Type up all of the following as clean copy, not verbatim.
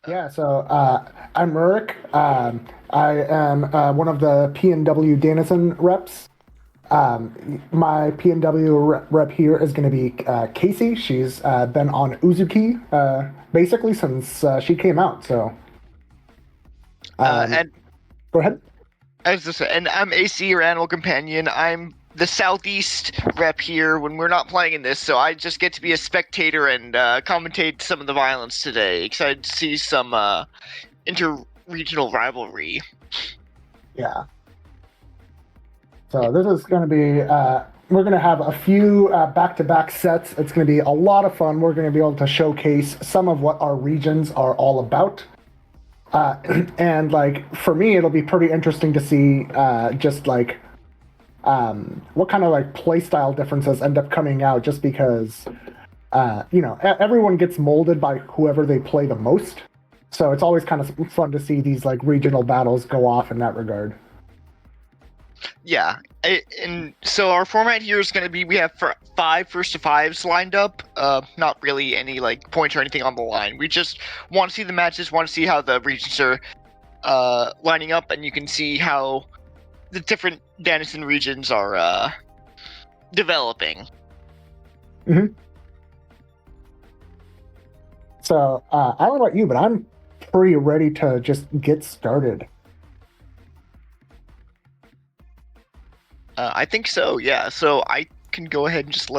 Yeah, so I'm Ruric. I am one of the PNW Danisen reps. My PNW rep here is going to be Casey. She's been on Uzuki basically since she came out. So And go ahead. and I'm AC, your animal companion. I'm the southeast rep here when we're not playing in this, so I just get to be a spectator and commentate some of the violence today. Excited to see some inter-regional rivalry. Yeah. So this is going to be. We're going to have a few back-to-back sets. It's going to be a lot of fun. We're going to be able to showcase some of what our regions are all about. And like for me, it'll be pretty interesting to see just like what kind of like play style differences end up coming out. Just because everyone gets molded by whoever they play the most, so it's always kind of fun to see these like regional battles go off in that regard. Yeah, and so our format here is going to be we have 5 first to fives lined up. Not really any like points or anything on the line. We just want to see the matches, want to see how the regions are lining up, and you can see how the different Danisen regions are developing. Mm-hmm. So I don't know about you, but I'm pretty ready to just get started. I think so, yeah. So I can go ahead and just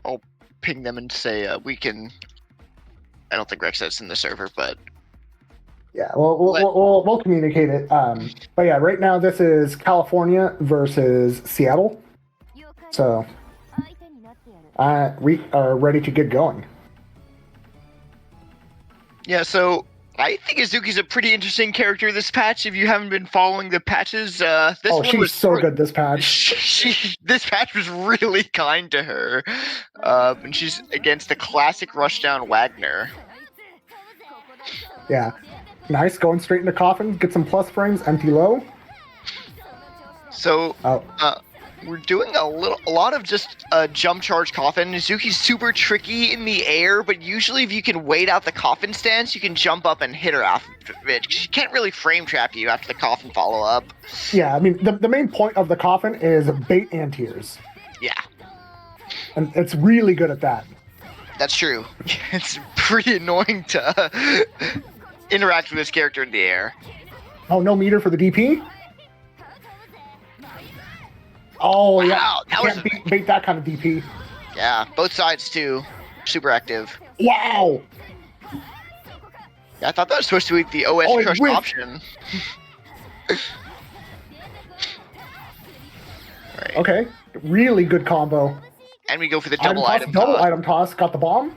I'll ping them and say we can. I don't think Rexxette's in the server, but Yeah, we'll communicate it. But yeah, right now this is California versus Seattle. So we are ready to get going. Yeah, so I think Izuki's a pretty interesting character this patch. If you haven't been following the patches, she's was so good this patch. This patch was really kind to her. And she's against the classic Rushdown Wagner. Yeah. Nice, going straight into coffin, get some plus frames, empty low. So, we're doing a lot of just jump charge coffin. Izuki's super tricky in the air, but usually if you can wait out the coffin stance, you can jump up and hit her off of it. She can't really frame trap you after the coffin follow up. Yeah, I mean, the main point of the coffin is bait anti-airs. Yeah. And it's really good at that. That's true. It's pretty annoying to interact with this character in the air. Oh, no meter for the DP? Oh, wow, yeah. That was bait that kind of DP. Yeah, both sides too. Super active. Wow. Yeah, I thought that was supposed to be the OS crush option. Right. Okay, really good combo. And we go for the double item toss. Got the bomb.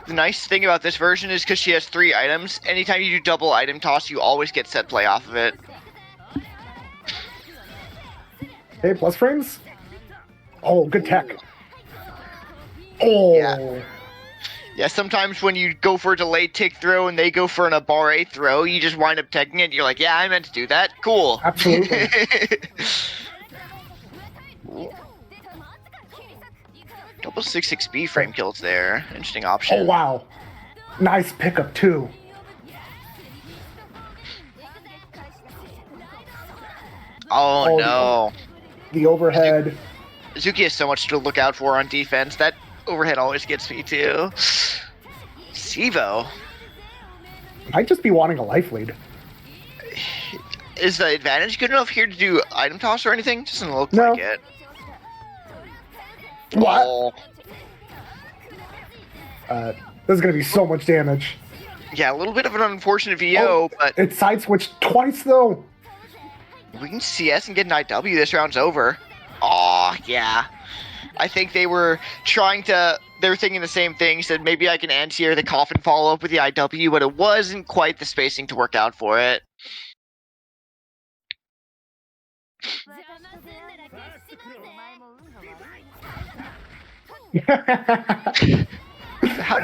The nice thing about this version is because she has 3 items, anytime you do double item toss, you always get set play off of it. Okay, plus frames. Oh, good tech. Oh. Yeah, sometimes when you go for a delayed tick throw and they go for an Abare throw, you just wind up teching it. You're like, yeah, I meant to do that. Cool. Absolutely. Double 6 XP frame kills there. Interesting option. Oh, wow. Nice pickup, too. Oh no. The overhead. Izuki has so much to look out for on defense. That overhead always gets me, too. Sivo. Might just be wanting a life lead. Is the advantage good enough here to do item toss or anything? Doesn't look like it. What? Oh. This is going to be so much damage. Yeah, a little bit of an unfortunate VO, but... It side switched twice, though. We can CS and get an IW. This round's over. Oh, yeah. I think they were trying to... They were thinking the same thing. Said, maybe I can anti-air the coffin follow-up with the IW, but it wasn't quite the spacing to work out for it.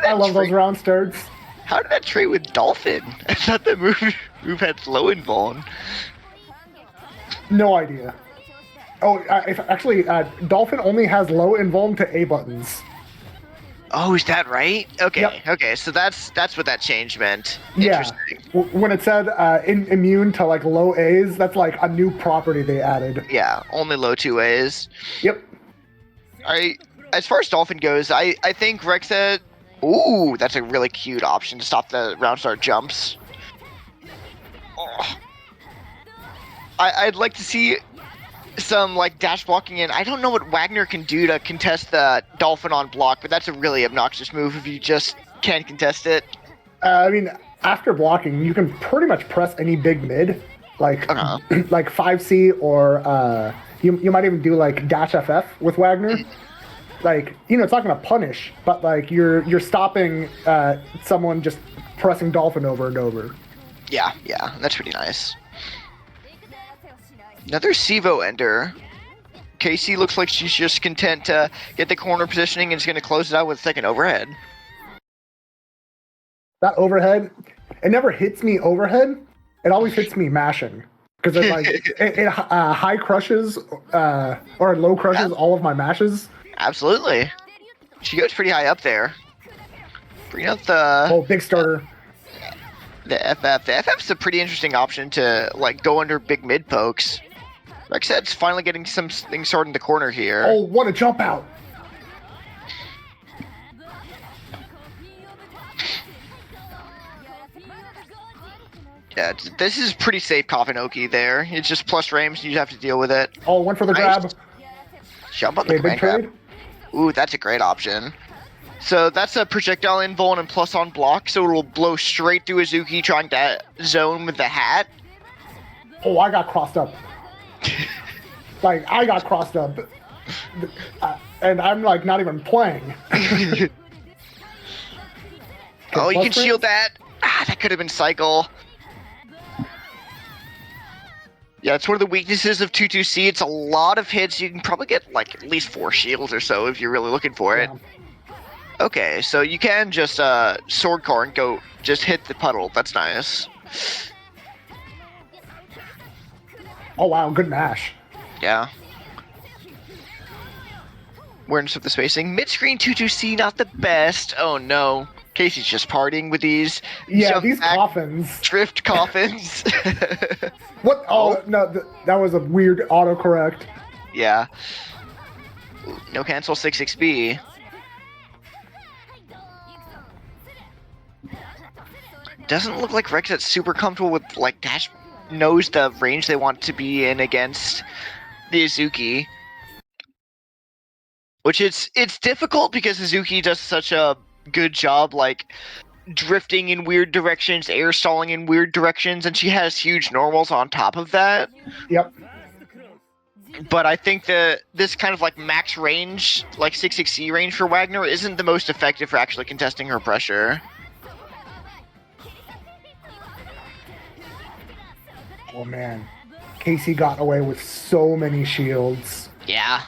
I love those round starts. How did that trade with Dolphin? I thought that move had low invuln. No idea. Oh, actually, Dolphin only has low invuln to A buttons. Oh, is that right? Okay, Yep. okay. So that's what that change meant. Yeah. Interesting. When it said immune to like low A's, that's like a new property they added. Yeah, only low 2As. Yep. As far as Dolphin goes, I think Rexxette. Ooh, that's a really cute option to stop the round start jumps. Oh. I'd like to see some like dash blocking in. I don't know what Wagner can do to contest the Dolphin on block, but that's a really obnoxious move if you just can't contest it. I mean, after blocking, you can pretty much press any big mid, like like 5C, or you might even do like dash FF with Wagner. Like, you know, it's not going to punish, but like you're stopping someone just pressing Dolphin over and over. Yeah, that's pretty nice. Another Sivo ender. Casey looks like she's just content to get the corner positioning and is going to close it out with a second overhead. That overhead, it never hits me overhead. It always hits me mashing. Because it like it high crushes or low crushes all of my mashes. Absolutely. She goes pretty high up there. Bring out the big starter. The FF. The FF's a pretty interesting option to like go under big mid pokes. Rexxette's finally getting some things sorted in the corner here. Oh, what a jump out! Yeah, this is pretty safe Kafinoki there. It's just plus frames, you just have to deal with it. Oh, went for the grab. Jump on the big grab. Ooh, that's a great option. So that's a projectile invuln and plus on block, so it will blow straight through Izuki trying to zone with the hat. Oh, I got crossed up. Like, I got crossed up. And I'm like not even playing. Oh, you can shield that. Ah, that could have been cycle. Yeah, it's one of the weaknesses of 2-2C. It's a lot of hits. You can probably get like at least 4 shields or so if you're really looking for it. Okay, so you can just sword core and go just hit the puddle. That's nice. Oh wow, good mash. Yeah. Awareness of the spacing. Mid-screen 2-2C, not the best. Oh no. Casey's just partying with these. Yeah, these coffins. Drift coffins. What? Oh, no, that was a weird autocorrect. Yeah. Ooh, no cancel 6-6B. Doesn't look like Rexxette's super comfortable with, like, dash knows the range they want to be in against the Izuki. Which it's difficult because Izuki does such a good job, like, drifting in weird directions, air stalling in weird directions, and she has huge normals on top of that. Yep. But I think that this kind of, like, max range, like 6-6C range for Wagner isn't the most effective for actually contesting her pressure. Oh man, Casey got away with so many shields. Yeah.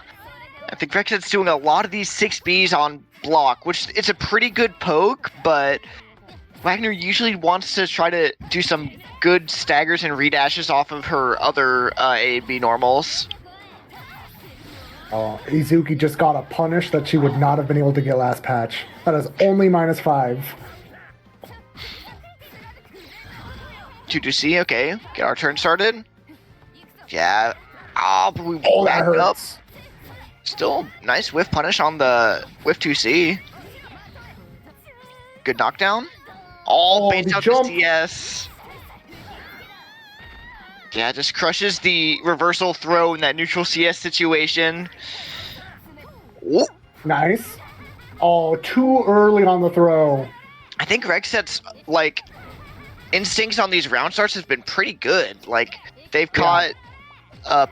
I think Rexxette's doing a lot of these 6Bs on block, which it's a pretty good poke, but Wagner usually wants to try to do some good staggers and redashes off of her other A-B normals. Oh, Izuki just got a punish that she would not have been able to get last patch. That is only -5. 2-2C, okay. Get our turn started. Yeah. Oh, but we that hurts. up. Still nice whiff punish on the whiff 2C. Good knockdown. Oh, baits out the CS. Yeah, just crushes the reversal throw in that neutral CS situation. Ooh. Nice. Oh, too early on the throw. I think Rexxette's, like, instincts on these round starts has been pretty good. Like, they've caught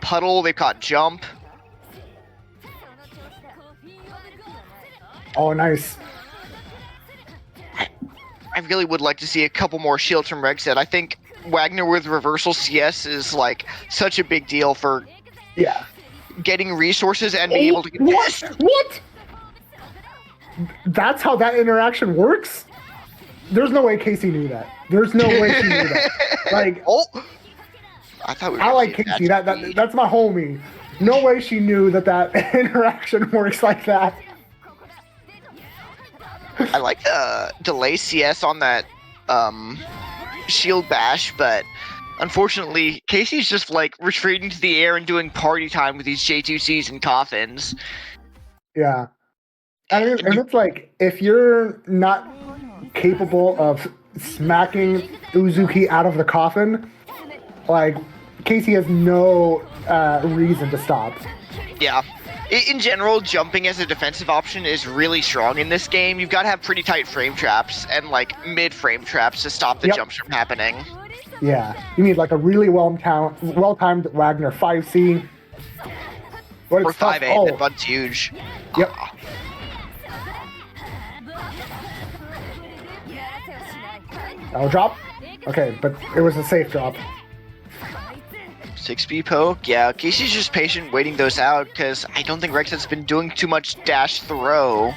puddle, they've caught jump. Oh, nice. I really would like to see a couple more shields from Rexxette. I think Wagner with reversal CS is, like, such a big deal for getting resources and being able to get What? That's how that interaction works? There's no way Casey knew that. There's no way she knew that. Like, I thought we were I like Casey. That's my homie. No way she knew that interaction works like that. I like the delay CS on that shield bash, but unfortunately, Casey's just like retreating to the air and doing party time with these J2Cs and coffins. Yeah. And it's like, if you're not capable of smacking Uzuki out of the coffin, like, Casey has no reason to stop. Yeah. In general, jumping as a defensive option is really strong in this game. You've got to have pretty tight frame traps and like mid-frame traps to stop the jumps from happening. Yeah, you need like a really well-timed Wagner 5C. Or 5A, that button's huge. Yep. That'll drop? Okay, but it was a safe drop. 6B poke, yeah, Casey's just patient waiting those out because I don't think Rexxette's been doing too much dash throw.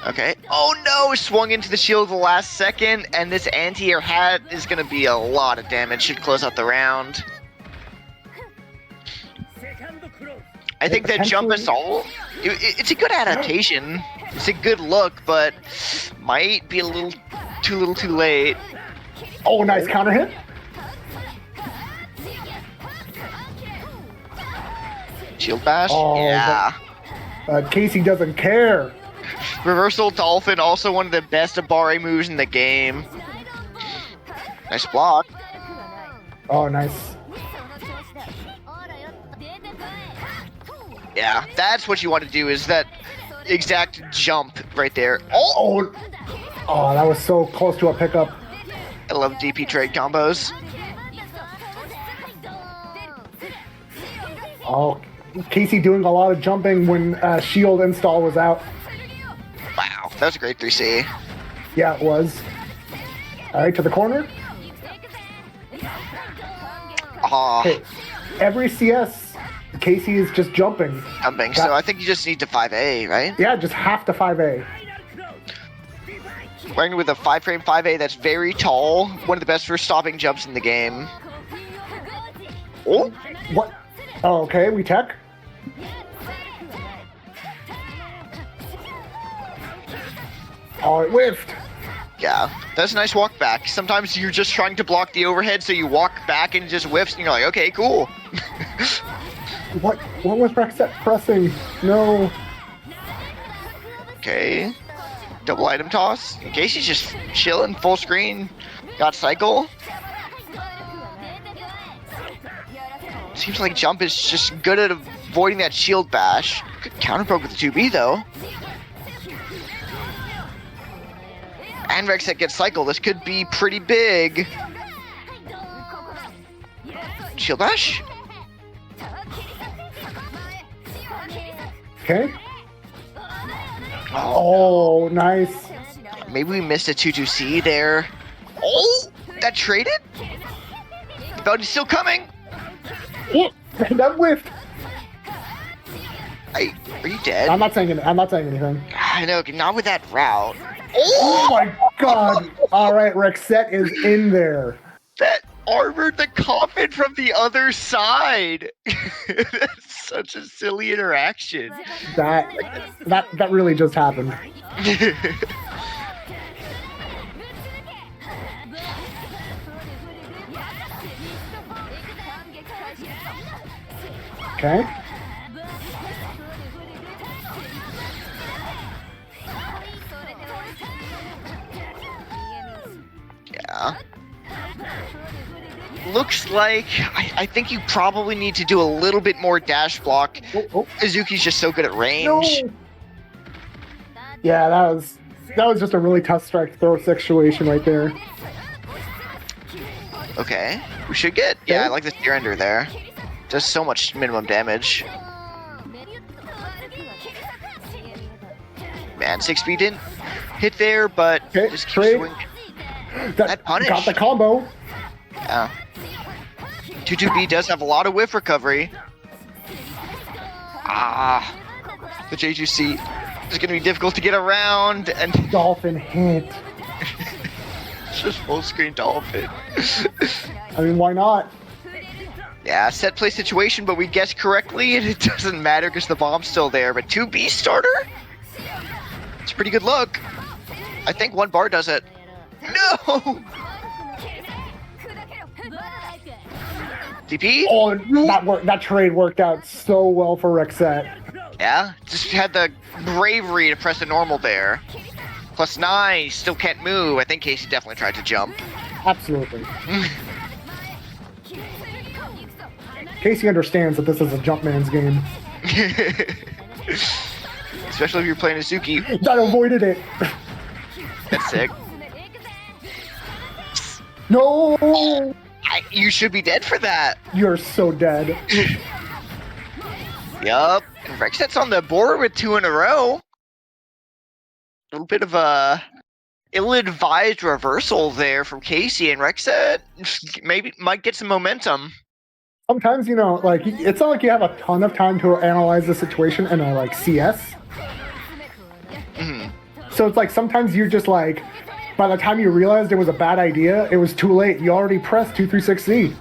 Okay, oh no, swung into the shield the last second, and this anti-air hat is going to be a lot of damage, should close out the round. I think that jump assault, it's a good adaptation, it's a good look, but might be a little too late. Oh, nice counter hit. Shield bash? Oh, yeah. Casey doesn't care. Reversal Dolphin, also one of the best Abare moves in the game. Nice block. Oh, nice. Yeah, that's what you want to do, is that exact jump right there. Oh, that was so close to a pickup. I love DP trade combos. Oh, Casey doing a lot of jumping when shield install was out. Wow, that was a great 3C. Yeah, it was. All right, to the corner. Hey, every CS, Casey is just jumping. So I think you just need to 5A, right? Yeah, just half to 5A. Wearing with a 5-frame 5A that's very tall, one of the best for stopping jumps in the game. Oh, what? Oh, okay, we tech. Oh, it whiffed. Yeah, that's a nice walk back. Sometimes you're just trying to block the overhead, so you walk back and it just whiffs, and you're like, okay, cool. What was Rexxette pressing? No. Okay. Double item toss. In case he's just chilling, full screen. Got cycle. Seems like Jump is just good at avoiding that shield bash. Good counter poke with the 2B though. And Rexxette gets cycle. This could be pretty big. Shield bash? Okay. Oh, nice. Maybe we missed a 2-2C there. Oh, that traded? The bounty's still coming. That whiffed. Are you dead? I'm not saying anything. I know, not with that route. Oh my god! Alright, Rexxette is in there. That armored the coffin from the other side. That's such a silly interaction. That really just happened. Okay. Yeah. Looks like I think you probably need to do a little bit more dash block. Izuki's just so good at range. No. Yeah, that was just a really tough strike throw situation right there. Okay, we should get. Yeah, I like the steer ender there. Does so much minimum damage. Man, 6B didn't hit there, but just keep swinging. That punish. Got the combo. Yeah. 2-2B does have a lot of whiff recovery. The J2C is going to be difficult to get around, and Dolphin hit. Just full screen Dolphin. I mean, why not? Yeah, set play situation, but we guessed correctly, and it doesn't matter because the bomb's still there. But 2 B starter? It's a pretty good look. I think 1 bar does it. No! DP? Oh, that trade worked out so well for Rexxette. Yeah, just had the bravery to press the normal there. +9, still can't move. I think Casey definitely tried to jump. Absolutely. Casey understands that this is a Jumpman's game. Especially if you're playing Azuki. That avoided it. That's sick. No! You should be dead for that. You're so dead. Yup. And Rexxette's on the board with 2 in a row. A little bit of a ill-advised reversal there from Casey, and Rexxette maybe might get some momentum. Sometimes, you know, like, it's not like you have a ton of time to analyze the situation in a, like, CS. Mm-hmm. So it's like sometimes you're just like, by the time you realized it was a bad idea, it was too late. You already pressed 236C.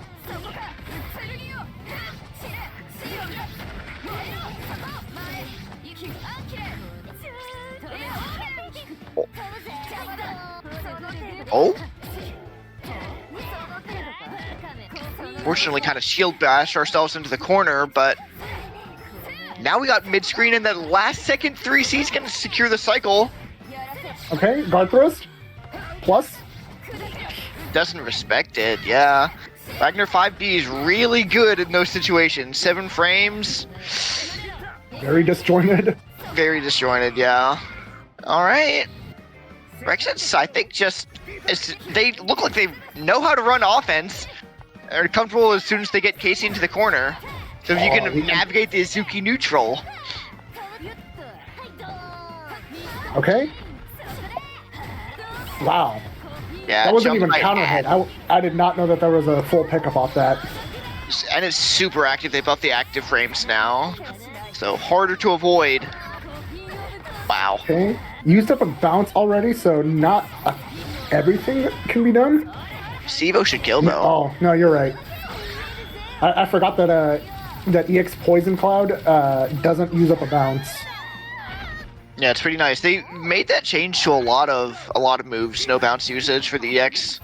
Oh? Fortunately, kind of shield bash ourselves into the corner, but now we got mid-screen, and that last second 3C is going to secure the cycle. Okay, guard thrust. Plus. Doesn't respect it, yeah. Wagner 5D is really good in those situations. 7 frames. Very disjointed. Very disjointed, yeah. Alright. Rexxette, I think, they look like they know how to run offense. They're comfortable as soon as they get Casey into the corner. So if you can navigate the Azuki neutral. Okay. Wow. Yeah, that wasn't even right counter hit. I did not know that there was a full pickup off that. And it's super active. They buffed the active frames now. So harder to avoid. Wow. Okay. Used up a bounce already, so not everything can be done. Sivo should kill though. Oh, no, you're right. I forgot that that EX Poison Cloud doesn't use up a bounce. Yeah, it's pretty nice. They made that change to a lot of moves, no bounce usage for the EX.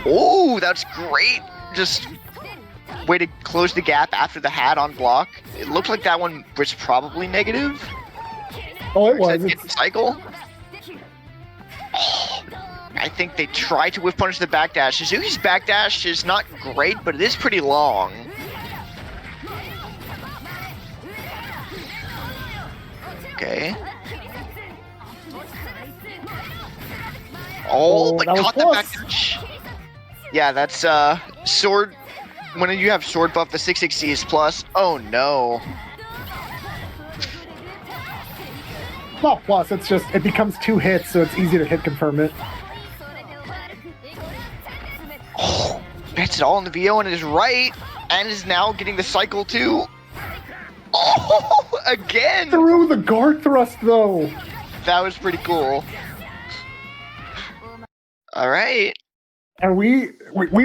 Oh, that's great. Just way to close the gap after the hat on block. It looked like that one was probably negative. Oh, it was. Cycle. Oh, I think they tried to whiff punish the backdash. Suzuki's backdash is not great, but it is pretty long. Okay. Oh, but caught the backdash. Yeah, that's sword. When you have sword buff, the 660 is plus. Oh no. Not plus, it's just, it becomes 2 hits, so it's easy to hit confirm it. Oh, bets it all in the VO and is right, and is now getting the cycle too. Oh, again! Through the guard thrust, though! That was pretty cool. Alright. And we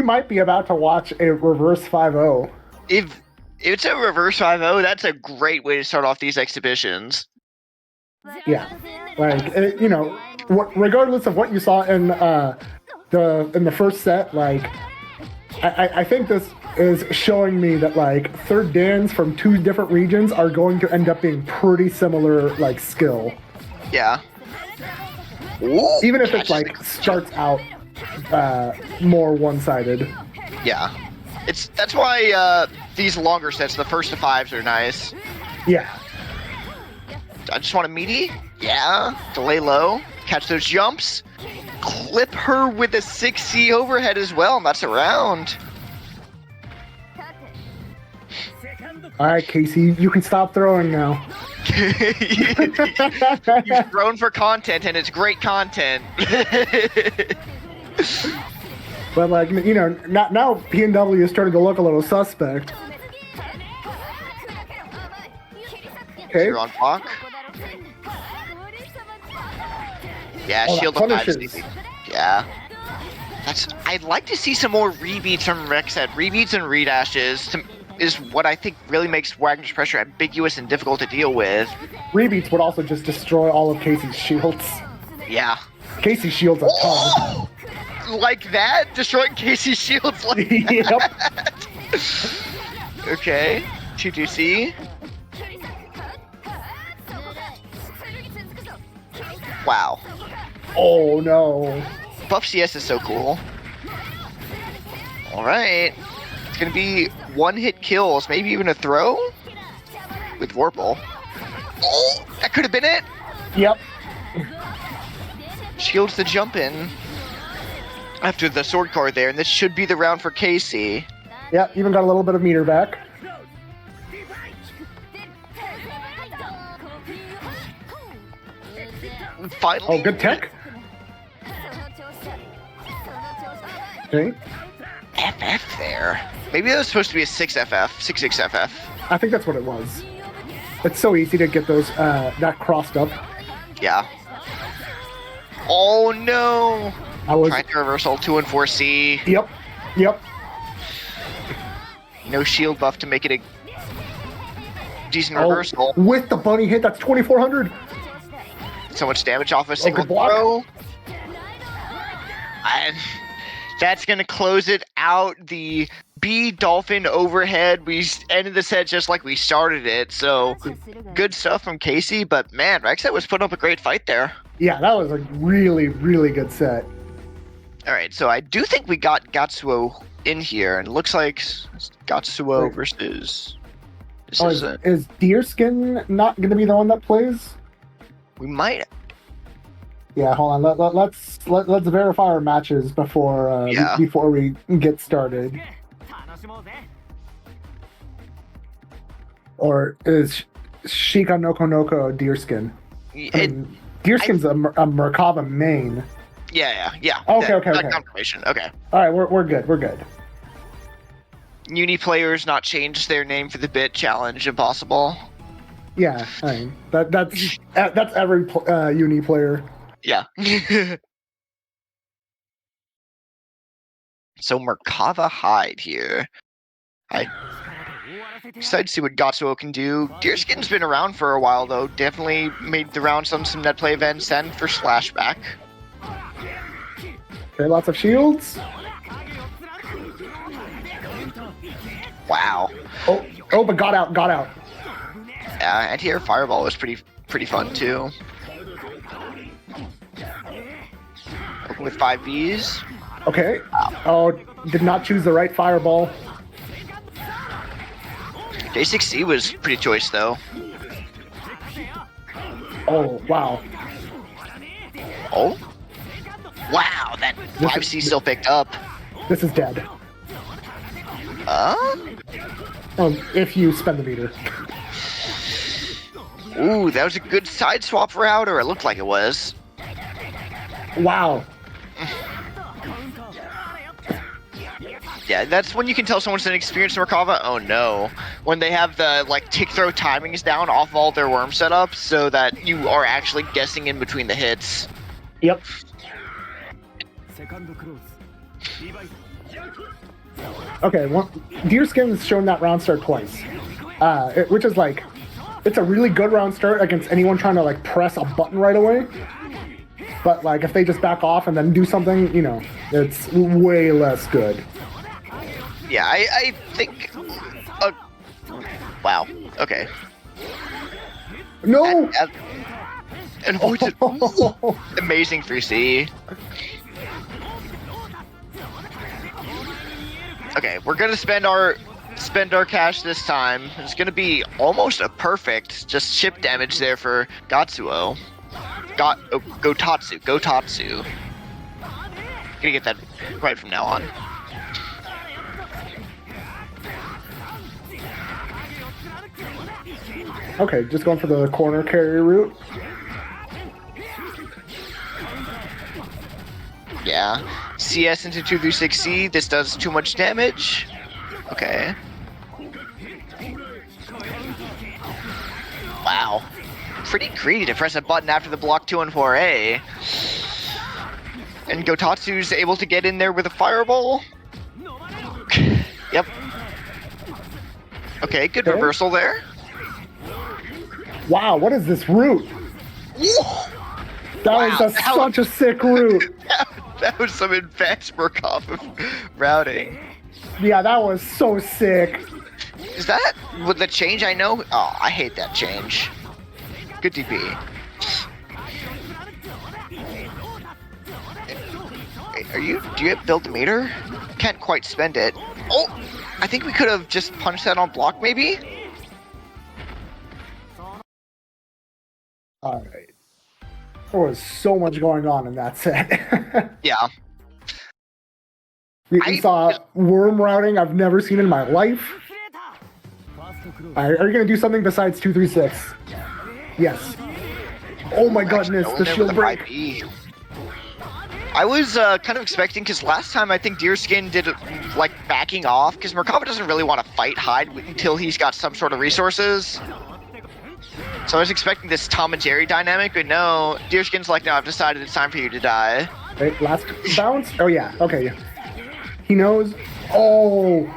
might be about to watch a reverse 5-0. If it's a reverse 5-0, that's a great way to start off these exhibitions. Yeah, like you know, regardless of what you saw in the first set, like I think this is showing me that like third dans from 2 different regions are going to end up being pretty similar, like skill. Yeah. Ooh, even if it's like starts out more one-sided. Yeah, that's why these longer sets, the first to 5s, are nice. Yeah. I just want a meaty. Yeah. Delay low. Catch those jumps. Clip her with a 6C overhead as well, and that's a round. Alright, Casey, you can stop throwing now. You've thrown for content, and it's great content. But like, you know, now PNW is starting to look a little suspect. Okay. You're on block. Yeah, Oh, shield that of 5 punishes. is easy. Yeah. I'd like to see some more rebeats from Rexxette. Rebeats and redashes is what I think really makes Wagner's pressure ambiguous and difficult to deal with. Rebeats would also just destroy all of Casey's shields. Yeah. Casey's shields a ton. Like that? Destroying Casey's shields like that? Okay. 2-2-C. Wow. Oh no. Buff CS is so cool. Alright. It's gonna be one-hit kills, maybe even a throw? With Warple. Oh! That could have been it! Yep. Shields the jump in. After the sword card there, and this should be the round for Casey. Yep, even got a little bit of meter back. Finally. Oh, good tech. Okay. FF there. Maybe that was supposed to be a 6FF. 6-6FF. I think that's what it was. It's so easy to get those that crossed up. Yeah. Oh no! I was Trying to reversal 2 and 4C. Yep. Yep. No shield buff to make it a decent reversal. With the bunny hit, that's 2400. So much damage off a single good block. throw. And that's gonna close it out. The B Dolphin overhead. We ended the set just like we started it. So good stuff from Casey. But man, Rexxette was putting up a great fight there. Yeah, that was a really, really good set. All right, so I do think we got Gatotsu in here, and it looks like Gatotsu versus. This Is Deerskin not going to be the one that plays? We might. Yeah, hold on. Let's verify our matches before before we get started. Or is Shika Noko Noko Deerskin? Deerskin's a Merkava main. Yeah. Okay. Confirmation. Okay. All right, we're good. We're good. Uni players not change their name for the bit challenge impossible. Yeah, I mean that's every Uni player. Yeah. So Merkava hide here. I excited to see what Gatotsu can do. Deerskin's been around for a while though. Definitely made the rounds on some net play events and for Slashback. Okay, lots of shields. Wow. Oh, but got out. Anti-air fireball was pretty fun too. Open with 5Bs. Okay. Oh, did not choose the right fireball. J6C was pretty choice though. Oh, wow. Oh? Wow, that 5C still picked up. This is dead. If you spend the meter. Ooh, that was a good side swap route, or it looked like it was. Wow. Yeah, that's when you can tell someone's an experienced Merkava. Oh no. When they have the tick throw timings down off of all their worm setups so that you are actually guessing in between the hits. Yep. Okay, Deerskin's shown that round start twice. Which is it's a really good round start against anyone trying to press a button right away. But if they just back off and then do something, it's way less good. Yeah, I think. Wow. Okay. No. And amazing 3C. Okay, we're gonna spend our cash this time. It's gonna be almost a perfect just chip damage there for Gatotsu. Gatotsu. Gonna get that right from now on. Okay, just going for the corner carry route. Yeah. CS into 2-6C. This does too much damage. Okay. Wow. Pretty greedy to press a button after the block 2 and 4A. And Gotatsu's able to get in there with a fireball. Yep. Okay, good Okay. reversal there. Wow, what is this route? That was such a sick route. That was some advanced Murkoff routing. Yeah, that was so sick. Is that with the change I know? Oh, I hate that change. Good DP. Do you have build the meter? Can't quite spend it. Oh, I think we could have just punched that on block maybe? Alright. There was so much going on in that set. Yeah. We saw worm routing I've never seen in my life. Are you going to do something besides 236? Yes. Oh my goodness, the shield break. I was kind of expecting, because last time I think Deerskin did like backing off, because Merkava doesn't really want to fight hide until he's got some sort of resources. So I was expecting this Tom and Jerry dynamic, but no, Deerskin's like, no, I've decided it's time for you to die. Wait, last bounce? Oh yeah, okay. He knows. Oh,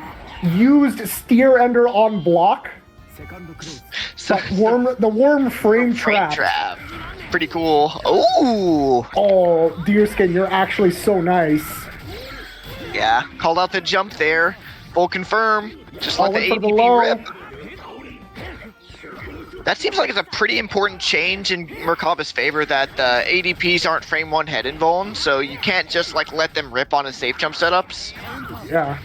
used steer ender on block. So, The worm frame trap. Pretty cool. Ooh. Oh, Deerskin, you're actually so nice. Yeah, called out the jump there. Full confirm. Just let the ADP rip. That seems like it's a pretty important change in Merkava's favor, that the ADPs aren't frame 1 head invuln, so you can't just like let them rip on his safe jump setups. Yeah.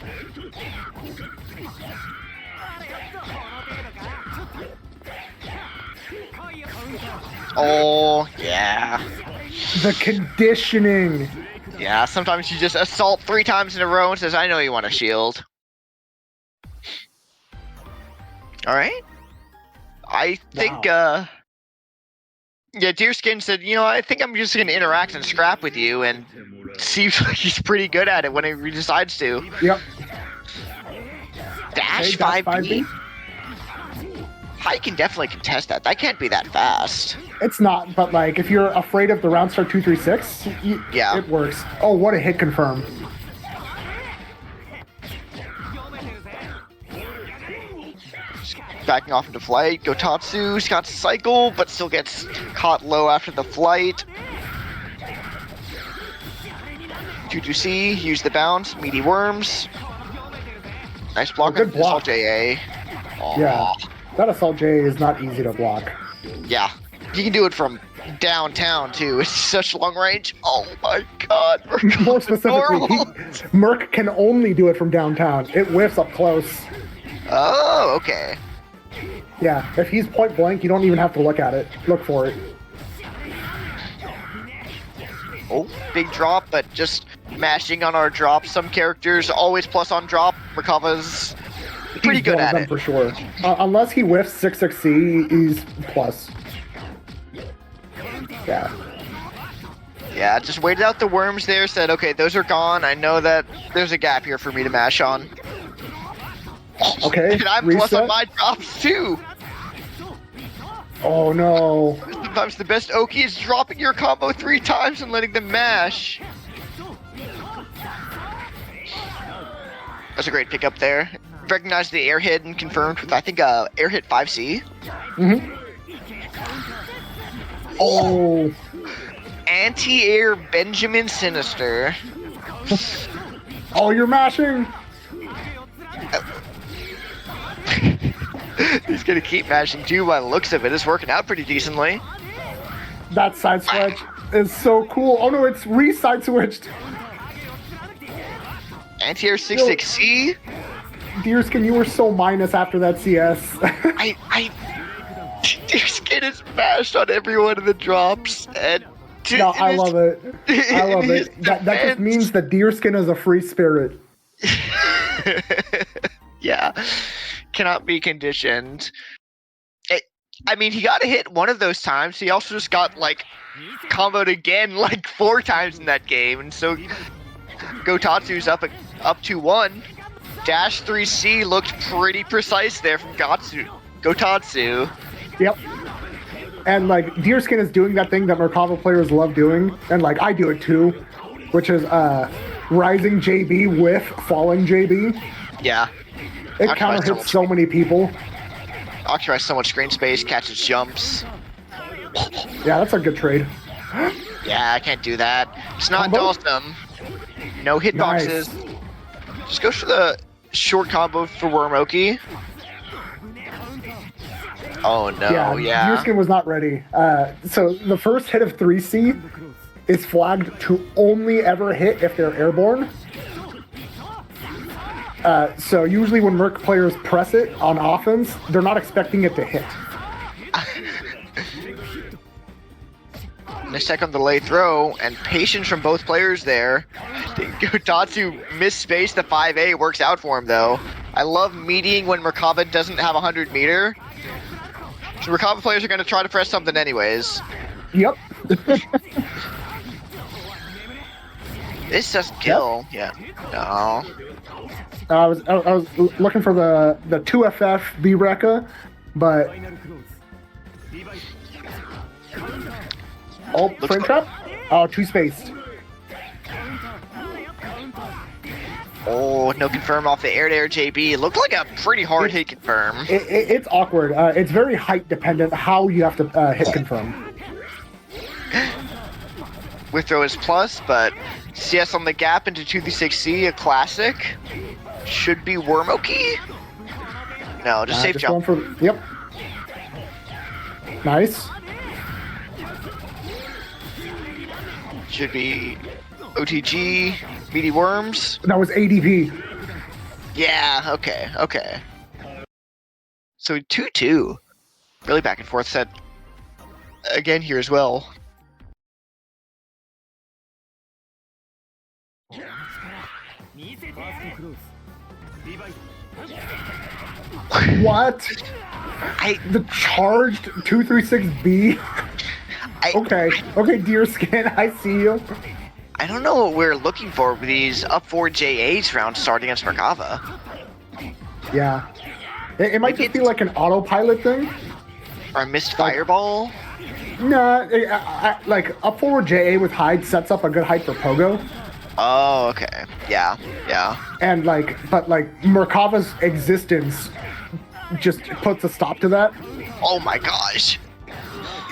Oh, yeah. The conditioning. Yeah, sometimes you just assault 3 times in a row and says, I know you want a shield. Alright. I think, yeah, Deerskin said, you know, I think I'm just going to interact and scrap with you, and seems like he's pretty good at it when he decides to. Yep. Dash 5B? I can definitely contest that. That can't be that fast. It's not, but like, if you're afraid of the round start 236, yeah, it works. Oh, what a hit confirm. Backing off into flight. Gotatsu's got cycle, but still gets caught low after the flight. 2-2C, use the bounce, meaty worms. Nice block. Good block. Assault JA. Aww. Yeah, that Assault JA is not easy to block. Yeah, you can do it from downtown too. It's such long range. Oh my god. More specifically, Merc can only do it from downtown. It whiffs up close. Oh, okay. Yeah, if he's point blank, you don't even have to look at it. Look for it. Oh, big drop, but just mashing on our drop. Some characters always plus on drop. Merkava's pretty good at it. For sure. Unless he whiffs 6-6C, he's plus. Yeah. Yeah, just waited out the worms there, said, okay, those are gone. I know that there's a gap here for me to mash on. Okay, and I'm reset. plus on my drops too. Oh no. Sometimes the best Oki is dropping your combo 3 times and letting them mash. That's a great pickup there. Recognized the air hit and confirmed with, I think, air hit 5C. Mm-hmm. Oh. Anti-air Benjamin Sinister. Oh, you're mashing. He's gonna keep mashing too by the looks of it. It's working out pretty decently. That side switch is so cool. Oh no, it's re-side switched. Anti-air 6-6C. Deerskin, you were so minus after that CS. Deerskin is mashed on every one of the drops, and no, I love it. I love it. That just means that Deerskin is a free spirit. Yeah, cannot be conditioned. I mean, he got a hit one of those times. He also just got like comboed again like 4 times in that game, and so Gotatsu's up 2-1. Dash 3C looked pretty precise there from Gotatsu. Yep. And like Deerskin is doing that thing that Merkava players love doing, and like I do it too. which is rising JB with falling JB. Yeah. It counter hits so many people. Occupies so much screen space, catches jumps. Yeah, that's a good trade. Yeah, I can't do that. It's not Combo? awesome. No hitboxes. Nice. Just go for the short combo for Wormoki. Oh no, yeah. Deerskin was not ready. So the first hit of 3C is flagged to only ever hit if they're airborne. So usually when Merc players press it on offense, they're not expecting it to hit. Nice check on the late throw, and patience from both players there. I think Gatotsu misspaced the 5A, works out for him though. I love meeting when Merkava doesn't have 100 meter. So Merkava players are going to try to press something anyways. Yep. This doesn't kill. Yep. Yeah. No. I was looking for the 2FF B-Rekka, but... Oh, frame trap? Oh, too spaced. Oh, no confirm off the air-to-air JB. It looked like a pretty hard hit confirm. It's awkward. It's very height dependent how you have to hit confirm. With throw is plus, but CS on the gap into 236C, a classic. Should be Wormoki? No, just safe jump. Yep. Nice. Should be OTG, meaty worms. That was ADP. Yeah, okay. So 2-2. Really back and forth set again here as well. What? The charged 236B? Okay, Deerskin, I see you. I don't know what we're looking for with these up 4 JAs rounds starting against Merkava. Yeah. It might just be like an autopilot thing. Or a missed fireball. Nah, like up forward JA with hide sets up a good height for Pogo. Oh, okay. Yeah. And but Merkava's existence just puts a stop to that. Oh my gosh.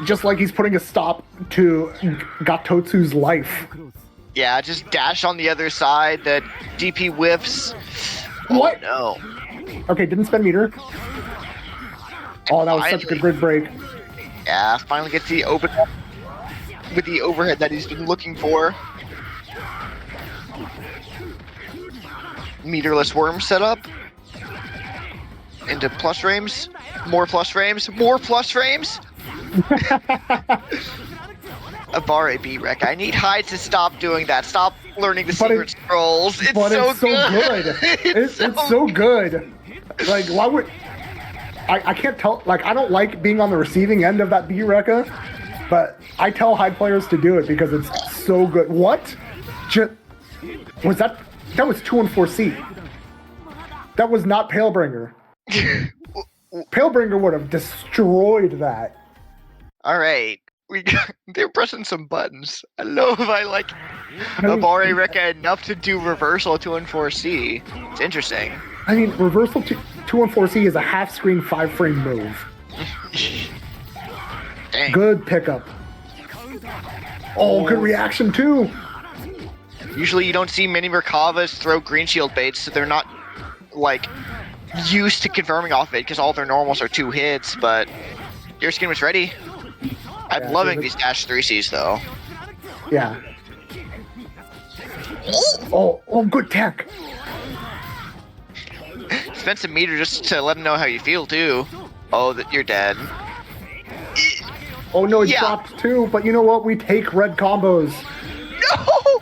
Just like he's putting a stop to Gatotsu's life. Yeah, just dash on the other side, the DP whiffs. What? Oh, no. Okay, didn't spend meter. Oh, that was such a good grid break. Yeah, finally gets the open with the overhead that he's been looking for. Meterless worm setup. Into plus frames. More plus frames. More plus frames. Abare B-Rec. I need Hyde to stop doing that. Stop learning the secret scrolls. It's so good. It's so good. Like, why would... I can't tell... Like, I don't like being on the receiving end of that B-Rekka, but I tell Hyde players to do it because it's so good. What? Was that... That was 2 and 4C. That was not Palebringer. Palebringer would have destroyed that. All right. They're pressing some buttons. I don't know if I like Abare Rekka enough to do reversal 2 and 4C. It's interesting. I mean, reversal 2 and 4C is a half screen 5 frame move. Dang. Good pickup. Oh, good reaction too. Usually you don't see many Merkavas throw green shield baits, so they're not like used to confirming off it because all their normals are 2 hits, but Deerskin was ready. I'm loving these dash 3Cs though. Yeah. Oh, good tech. Spend some meter just to let them know how you feel too. Oh, that you're dead. Oh no, it dropped too, but you know what? We take red combos. No!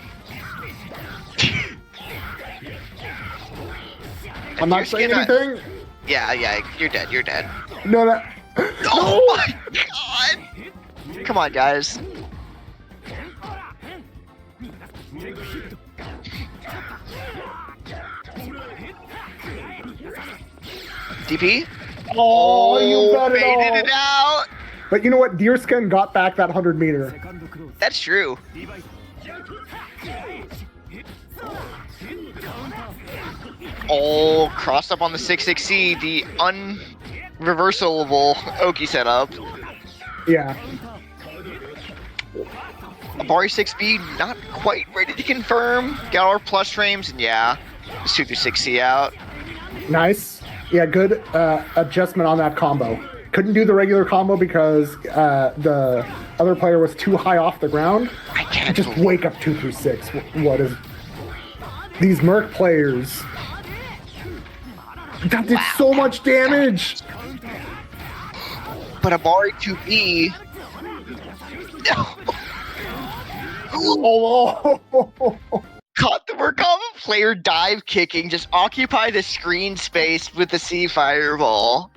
I'm not saying anything. Yeah, you're dead. No. Oh my god! Come on, guys. DP? Oh, you got it out! But you know what? Deerskin got back that 100 meter. That's true. All crossed up on the 6-6C, the unreversible Oki setup. Yeah. Abari 6B not quite ready to confirm. Got our plus frames, and yeah, it's 2-6C out. Nice. Yeah, good adjustment on that combo. Couldn't do the regular combo because the other player was too high off the ground. I can't just wake up 2-6. What is... These Merc players... That did so much damage! But Abari 2B... No! Oh! Caught the Merkava player dive kicking, just occupy the screen space with the C fireball.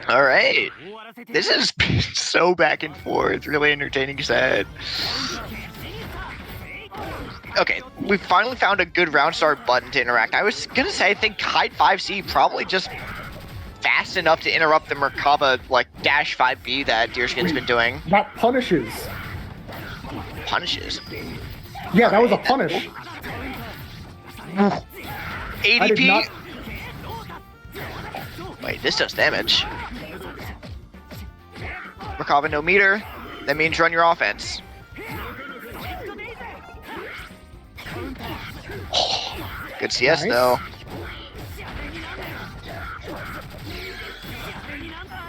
Alright. This is so back and forth, really entertaining set. Okay, we finally found a good round start button to interact. I was gonna say, I think Hide 5C probably just fast enough to interrupt the Merkava, like, dash 5B that Deerskin's been doing. That punishes. Punishes? Yeah, that was a punish. ADP? Wait, this does damage. Merkava no meter. That means run your offense. Oh, good CS Nice. though.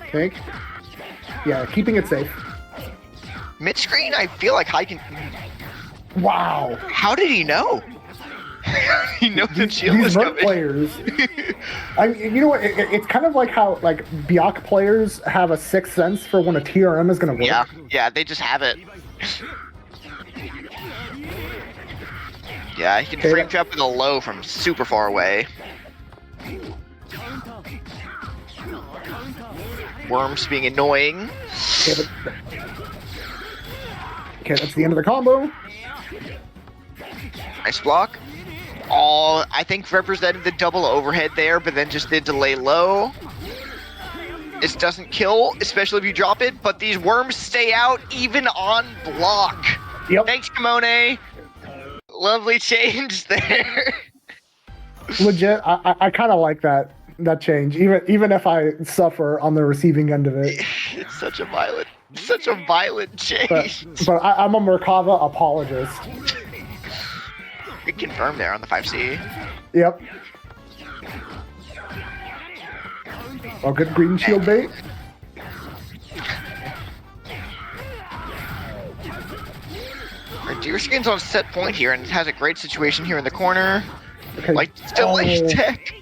Okay. Yeah, keeping it safe. Mid screen, I feel like I can. Wow. How did he know? He knows the shield These was Merc coming. players. You know what? It's kind of like how Biak players have a sixth sense for when a TRM is going to work. Yeah, they just have it. Yeah, he can frame trap with a low from super far away. Worms being annoying. Okay, that's the end of the combo. Nice block. Oh, I think represented the double overhead there, but then just did delay low. This doesn't kill, especially if you drop it, but these worms stay out even on block. Yep. Thanks, Kimone. Lovely change there. Legit, I kind of like that change, even if I suffer on the receiving end of it. It's such a violent change. But I'm a Merkava apologist. Good confirm there on the 5C. Yep. Oh, good green shield bait. Deerskin's on set point here and has a great situation here in the corner. Okay. Like, delay tech.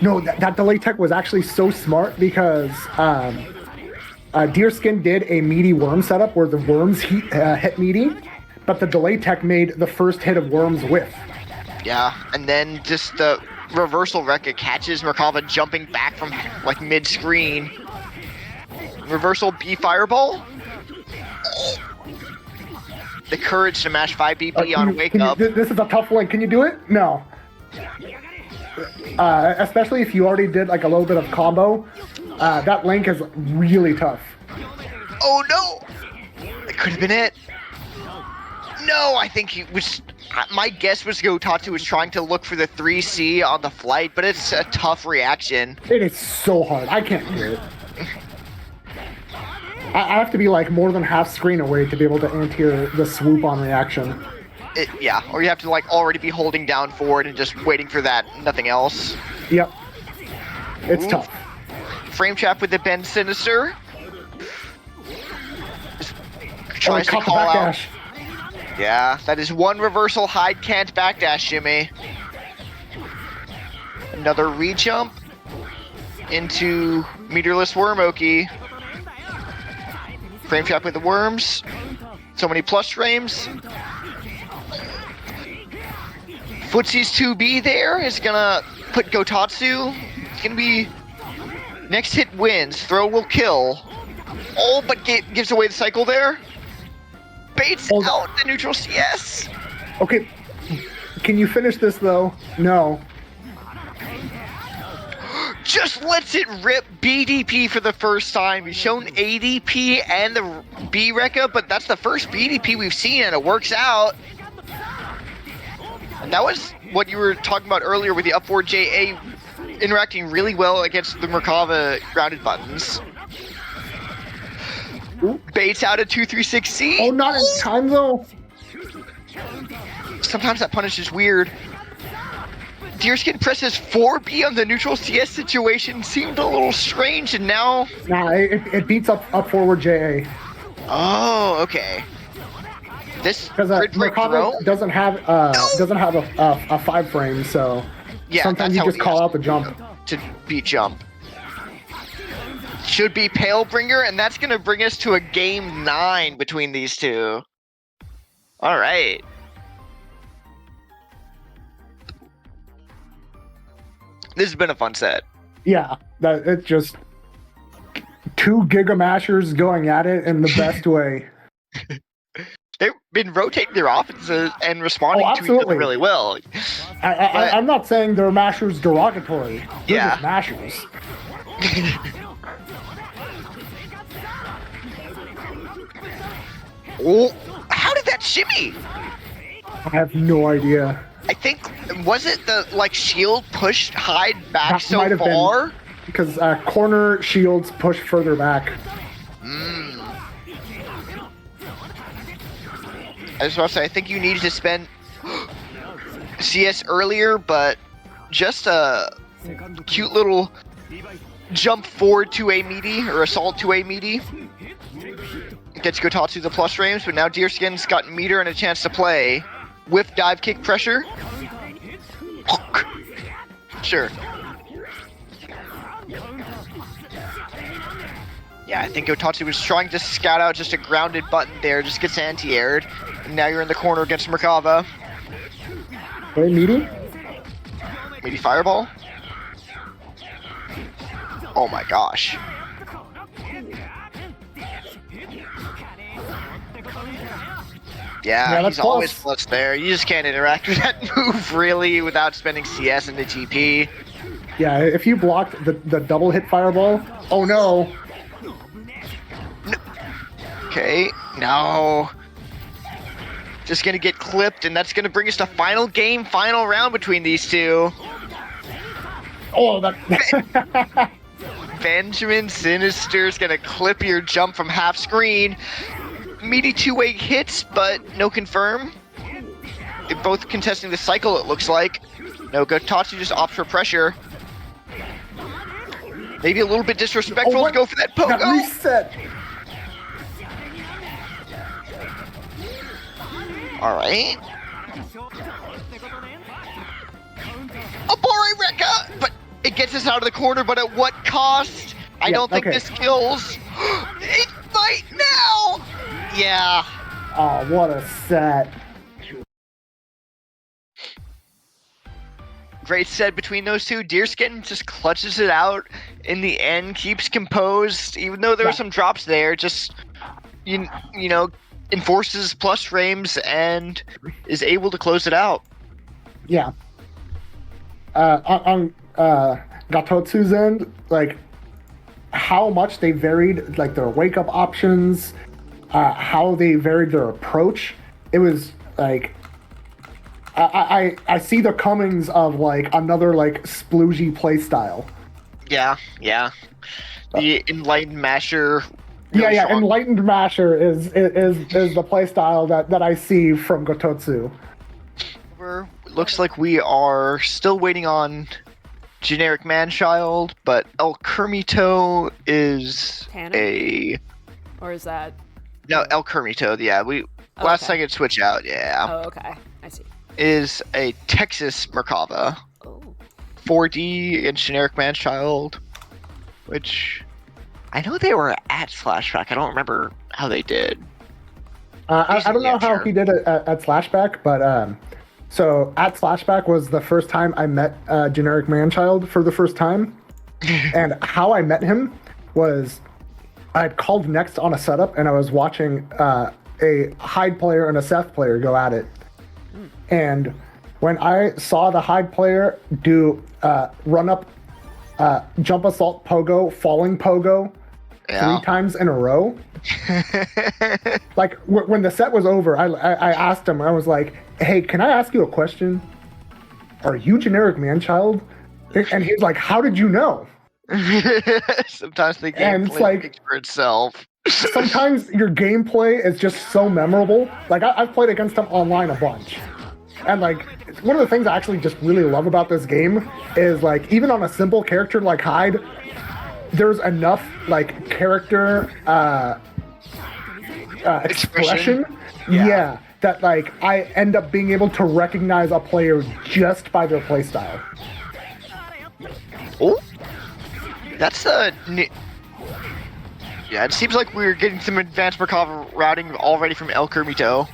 No, that delay tech was actually so smart because Deerskin did a meaty worm setup where the worms hit meaty, but the delay tech made the first hit of worms whiff. Yeah, and then just the reversal Rexxette catches Merkava jumping back from like mid-screen. Reversal B fireball. The courage to mash 5BP on wake up. This is a tough link. Can you do it? No. Especially if you already did like a little bit of combo. That link is really tough. Oh no! That could have been it. No, I think he was. My guess was Gatotsu was trying to look for the 3C on the flight, but it's a tough reaction. It is so hard. I can't do it. I have to be like more than half screen away to be able to anti the swoop on reaction. Yeah, or you have to like already be holding down forward and just waiting for that, nothing else. Yep. It's tough. Frame trap with the bend sinister. Just tries to caught the call out. backdash. Yeah, that is one reversal hide can't backdash shimmy. Another re-jump into meterless wormoki. Frame trap with the worms. So many plus frames. Footsie's 2B there is gonna put Gatotsu. It's gonna be next hit wins. Throw will kill. Oh, but gives away the cycle there. Baits out the neutral CS. Okay. Can you finish this though? No. just lets it rip BDP for the first time. He's shown ADP and the B Rekka, but that's the first BDP we've seen, and it works out. And that was what you were talking about earlier with the up forward JA interacting really well against the Merkava grounded buttons. Baits out a 236C. Oh, not in time though. Sometimes that punish is weird. Deerskin presses 4B on the neutral CS situation. Seemed a little strange, and now... Nah, it beats up forward JA. Oh, okay. This because Merkava doesn't have a 5 frame, so yeah, sometimes you just call out the jump to beat jump. Should be Palebringer, and that's gonna bring us to a game 9 between these two. All right. This has been a fun set. Yeah, it's just 2 Giga Mashers going at it in the best way. They've been rotating their offenses and responding to each other really well. I'm not saying their mashers derogatory. They're Yeah. just mashers. Oh, how did that shimmy? I have no idea. I think, was it the shield pushed Hyde back That so might have far? been, because corner shields push further back. I just want to say, I think you needed to spend CS earlier, but just a cute little jump forward to a meaty, or assault to a meaty. Gets Gatotsu the plus frames, but now Deerskin's got meter and a chance to play. Whiff dive kick pressure. Sure. Yeah, I think Gatotsu was trying to scout out just a grounded button there, just gets anti-aired. And now you're in the corner against Merkava. Wait, meaty? Meaty fireball? Oh my gosh. Yeah, he's always plus there. You just can't interact with that move, really, without spending CS into TP. Yeah, if you blocked the double hit fireball, oh no. Okay, no. Just gonna get clipped, and that's gonna bring us to final game, final round between these two. Oh, that... Benjamin Sinister's gonna clip your jump from half screen. Meaty two-way hits, but no confirm. They're both contesting the cycle, it looks like. No, Gatotsu just opts for pressure. Maybe a little bit disrespectful to go for that poke. That reset. Alright. A Bore Rekka! But it gets us out of the corner, but at what cost? I don't think this kills. It might now! Yeah. Oh, what a set. Great set between those two. Deerskin just clutches it out in the end, keeps composed, even though there were some drops there, just, you know, enforces plus frames and is able to close it out. Yeah. On Gatotsu's end, how much they varied, their wake-up options, how they varied their approach. It was, I see the comings of, another, sploogey playstyle. Yeah. The Enlightened Masher. Really strong. Enlightened Masher is the playstyle that I see from Gatotsu. Looks like we are still waiting on GenericManchild, but El Kermito is Or is that... No, El Kermito, yeah. Last second switch out, yeah. Oh, okay. I see. Is a Texas Merkava. Oh. 4D against GenericManchild, which I know they were at Flashback. I don't remember how they did. I don't know how he did it at Flashback, but so at Flashback was the first time I met GenericManchild for the first time. And how I met him was I called next on a setup and I was watching a Hyde player and a Seth player go at it. And when I saw the Hyde player do run up jump assault pogo, falling pogo, 3 times in a row. Like when the set was over, I asked him. I was like, "Hey, can I ask you a question? Are you GenericManchild?" And he was like, "How did you know?" Sometimes the And it's gameplay like- speaks for itself. Sometimes your gameplay is just so memorable. Like I've played against him online a bunch, and like one of the things I actually just really love about this game is like even on a simple character like Hyde, there's enough like character expression, Yeah. that like I end up being able to recognize a player just by their playstyle. Oh, that's yeah, it seems like we're getting some advanced Merkava routing already from El Kermito.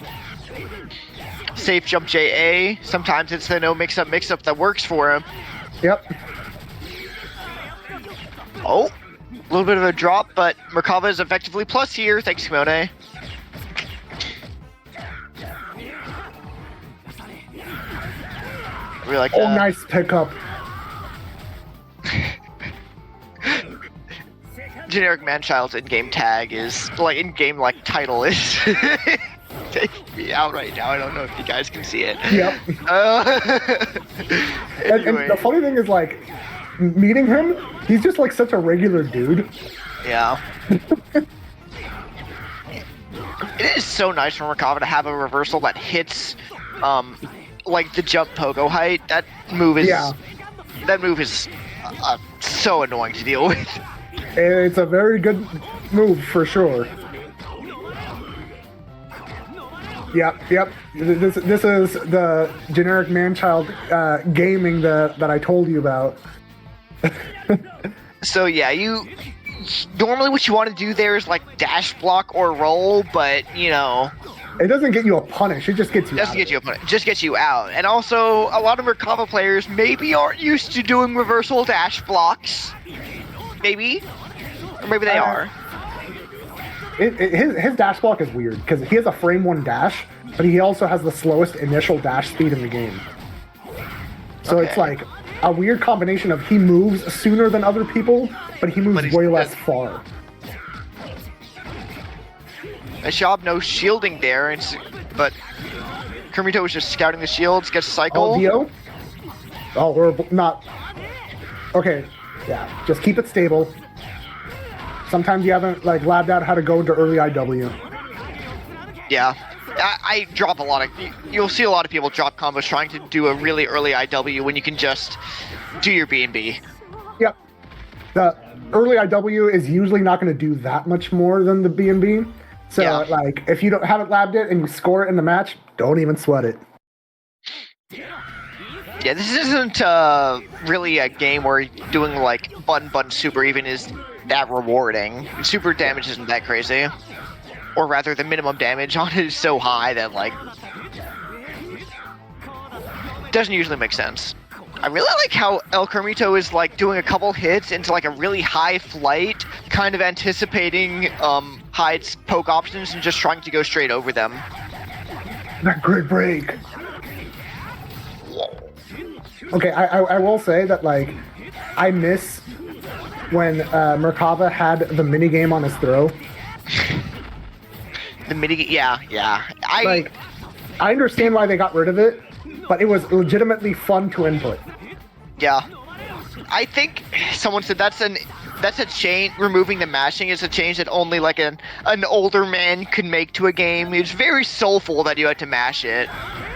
Safe jump JA. Sometimes it's the no mix-up that works for him. Yep. Oh, a little bit of a drop, but Merkava is effectively plus here. Thanks, Kimone. We like that. Oh, nice pickup. GenericManchild's in-game tag is, like, in-game, like, title is taking me out right now. I don't know if you guys can see it. Yep. Anyway. And the funny thing is, like, meeting him, he's just, like, such a regular dude. Yeah. It is so nice for Merkava to have a reversal that hits, like, the jump pogo height. That move is... Yeah. That move is so annoying to deal with. It's a very good move for sure. Yep. This is the GenericManchild gaming that I told you about. So yeah, normally what you want to do there is like dash block or roll, but you know, it doesn't get you a punish. It just gets you. Just gets you out. And also, a lot of Merkava players maybe aren't used to doing reversal dash blocks. Maybe. Or maybe they are. His dash block is weird because he has a frame 1 dash, but he also has the slowest initial dash speed in the game. So Okay. it's like a weird combination of he moves sooner than other people, but he moves way less far. Nice job, no shielding there, but Kermito was just scouting the shields, gets cycle. Oh, Dio? Oh, we're not... Okay, yeah, just keep it stable. Sometimes you haven't, like, labbed out how to go into early IW. Yeah. I drop a lot of... You'll see a lot of people drop combos trying to do a really early IW when you can just do your B&B. Yep. The early IW is usually not going to do that much more than the B&B. So, Yeah. like, if you haven't labbed it and you score it in the match, don't even sweat it. Yeah, this isn't really a game where doing, like, button super even is that rewarding. Super damage isn't that crazy. Or rather, the minimum damage on it is so high that, like, doesn't usually make sense. I really like how El Kermito is, like, doing a couple hits into, like, a really high flight, kind of anticipating Hyde's poke options and just trying to go straight over them. That great break. Okay, I will say that, like, I miss when Merkava had the minigame on his throw. The midi, yeah. Like, I understand why they got rid of it, but it was legitimately fun to input. Yeah. I think someone said that's a change. Removing the mashing is a change that only like an older man could make to a game. It's very soulful that you had to mash it.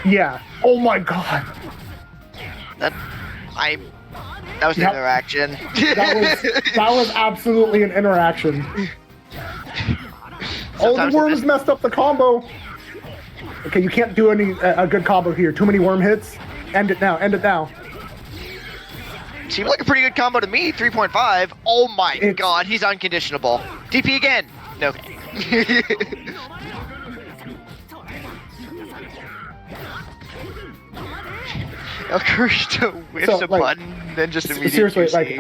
Yeah. Oh my god. That was an Yep. interaction. That was absolutely an interaction. Oh, the Sometimes worms messed up the combo. Okay, you can't do a good combo here. Too many worm hits. End it now. End it now. Seemed like a pretty good combo to me. 3.5. Oh my god, he's unconditionable. DP again. No. El Kermito whiffs a button, then just immediately. Seriously, like,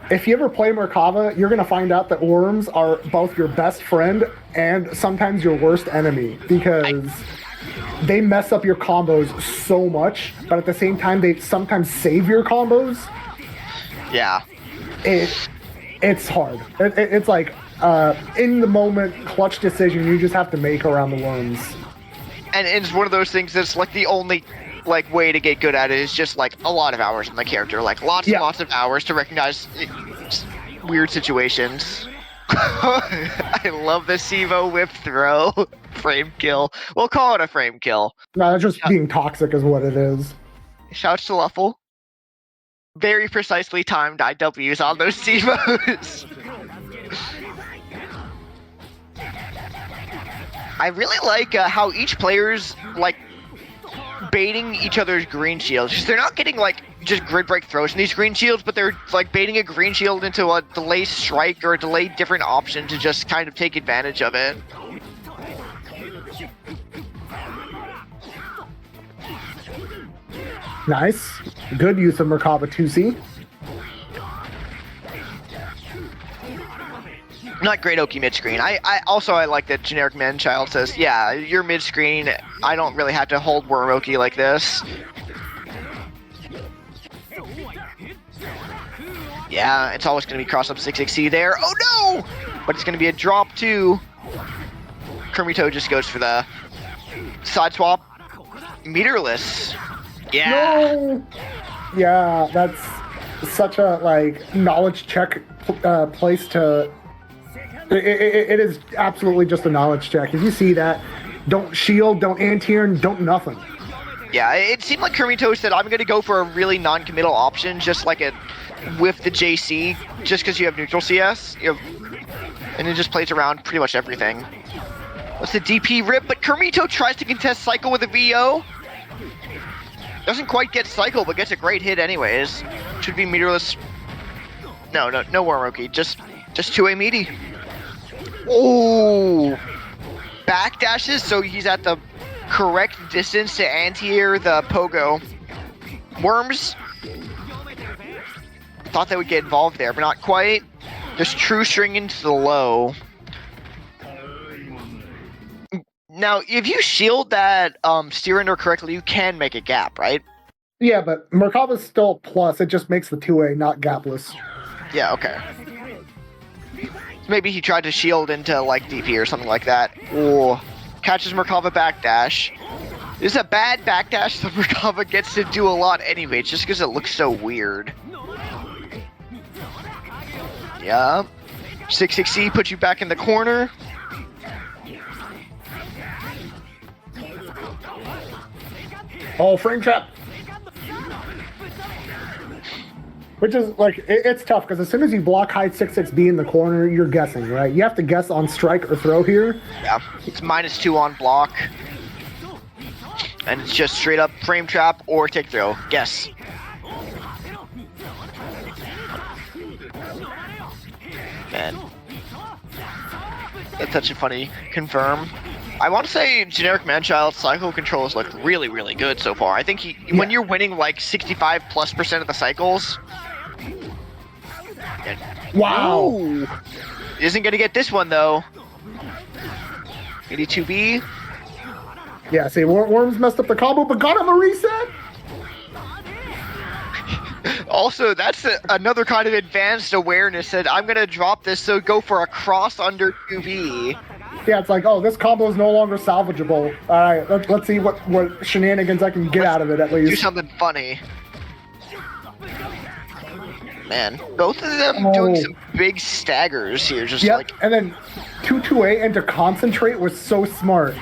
if you ever play Merkava, you're gonna find out that worms are both your best friend and sometimes your worst enemy because they mess up your combos so much, but at the same time, they sometimes save your combos. Yeah. it's hard. It's like in the moment clutch decision you just have to make around the worms. And it's one of those things that's like the only like way to get good at it is just like a lot of hours on the character, like lots and lots of hours to recognize weird situations. I love the Sivo whip throw. Frame kill. We'll call it a frame kill. No, that's just being toxic is what it is. Shouts to Luffle. Very precisely timed IWs on those Sivos. I really like how each player's like baiting each other's green shields. Because they're not getting like just grid break throws in these green shields, but they're like baiting a green shield into a delay strike or a delay different option to just kind of take advantage of it. Nice. Good use of Merkaba 2C. Not great Oki mid-screen. I like that GenericManchild says, yeah, you're mid-screen. I don't really have to hold Worm Oki like this. Yeah, it's always going to be cross-up 6xc there. Oh no! But it's going to be a drop too. Kermito just goes for the side swap. Meterless. Yeah. No! Yeah, that's such a like knowledge check place to. It is absolutely just a knowledge check. If you see that, don't shield, don't anti-air, don't nothing. Yeah, it seemed like Kermito said, I'm going to go for a really non-committal option, just like a with the JC, just because you have neutral CS. And it just plays around pretty much everything. What's the DP rip? But Kermito tries to contest Cycle with a VO. Doesn't quite get Cycle, but gets a great hit anyways. Should be meterless. No Wormoki. Just 2A meaty. Oh! Backdashes, so he's at the correct distance to anti-air the Pogo. Worms. Thought they would get involved there, but not quite. Just true string into the low. Now, if you shield that steer ender correctly, you can make a gap, right? Yeah, but Merkaba's still plus. It just makes the 2A not gapless. Yeah, okay. Maybe he tried to shield into, like, DP or something like that. Ooh. Catches Merkaba backdash. This is a bad backdash that Merkaba gets to do a lot anyway, just because it looks so weird. Yeah. 6xc puts you back in the corner. Oh, frame trap. Which is, like, it's tough, because as soon as you block hide 6xb in the corner, you're guessing, right? You have to guess on strike or throw here. Yeah, it's -2 on block. And it's just straight up frame trap or take throw. Guess. Man. That's such a funny confirm. I want to say GenericManchild's cycle controls look really, really good so far. I think when you're winning like 65+% of the cycles. Wow. Ooh, isn't gonna get this one though. 82B. Yeah, see, Worms messed up the combo, but got him a reset. Also, that's another kind of advanced awareness that I'm gonna drop this, so go for a cross under 2B. Yeah, it's like, oh, this combo is no longer salvageable. All right, let's see what shenanigans I can get out of it at least. Do something funny. Man, both of them doing some big staggers here, just like. And then 2-2A into concentrate was so smart.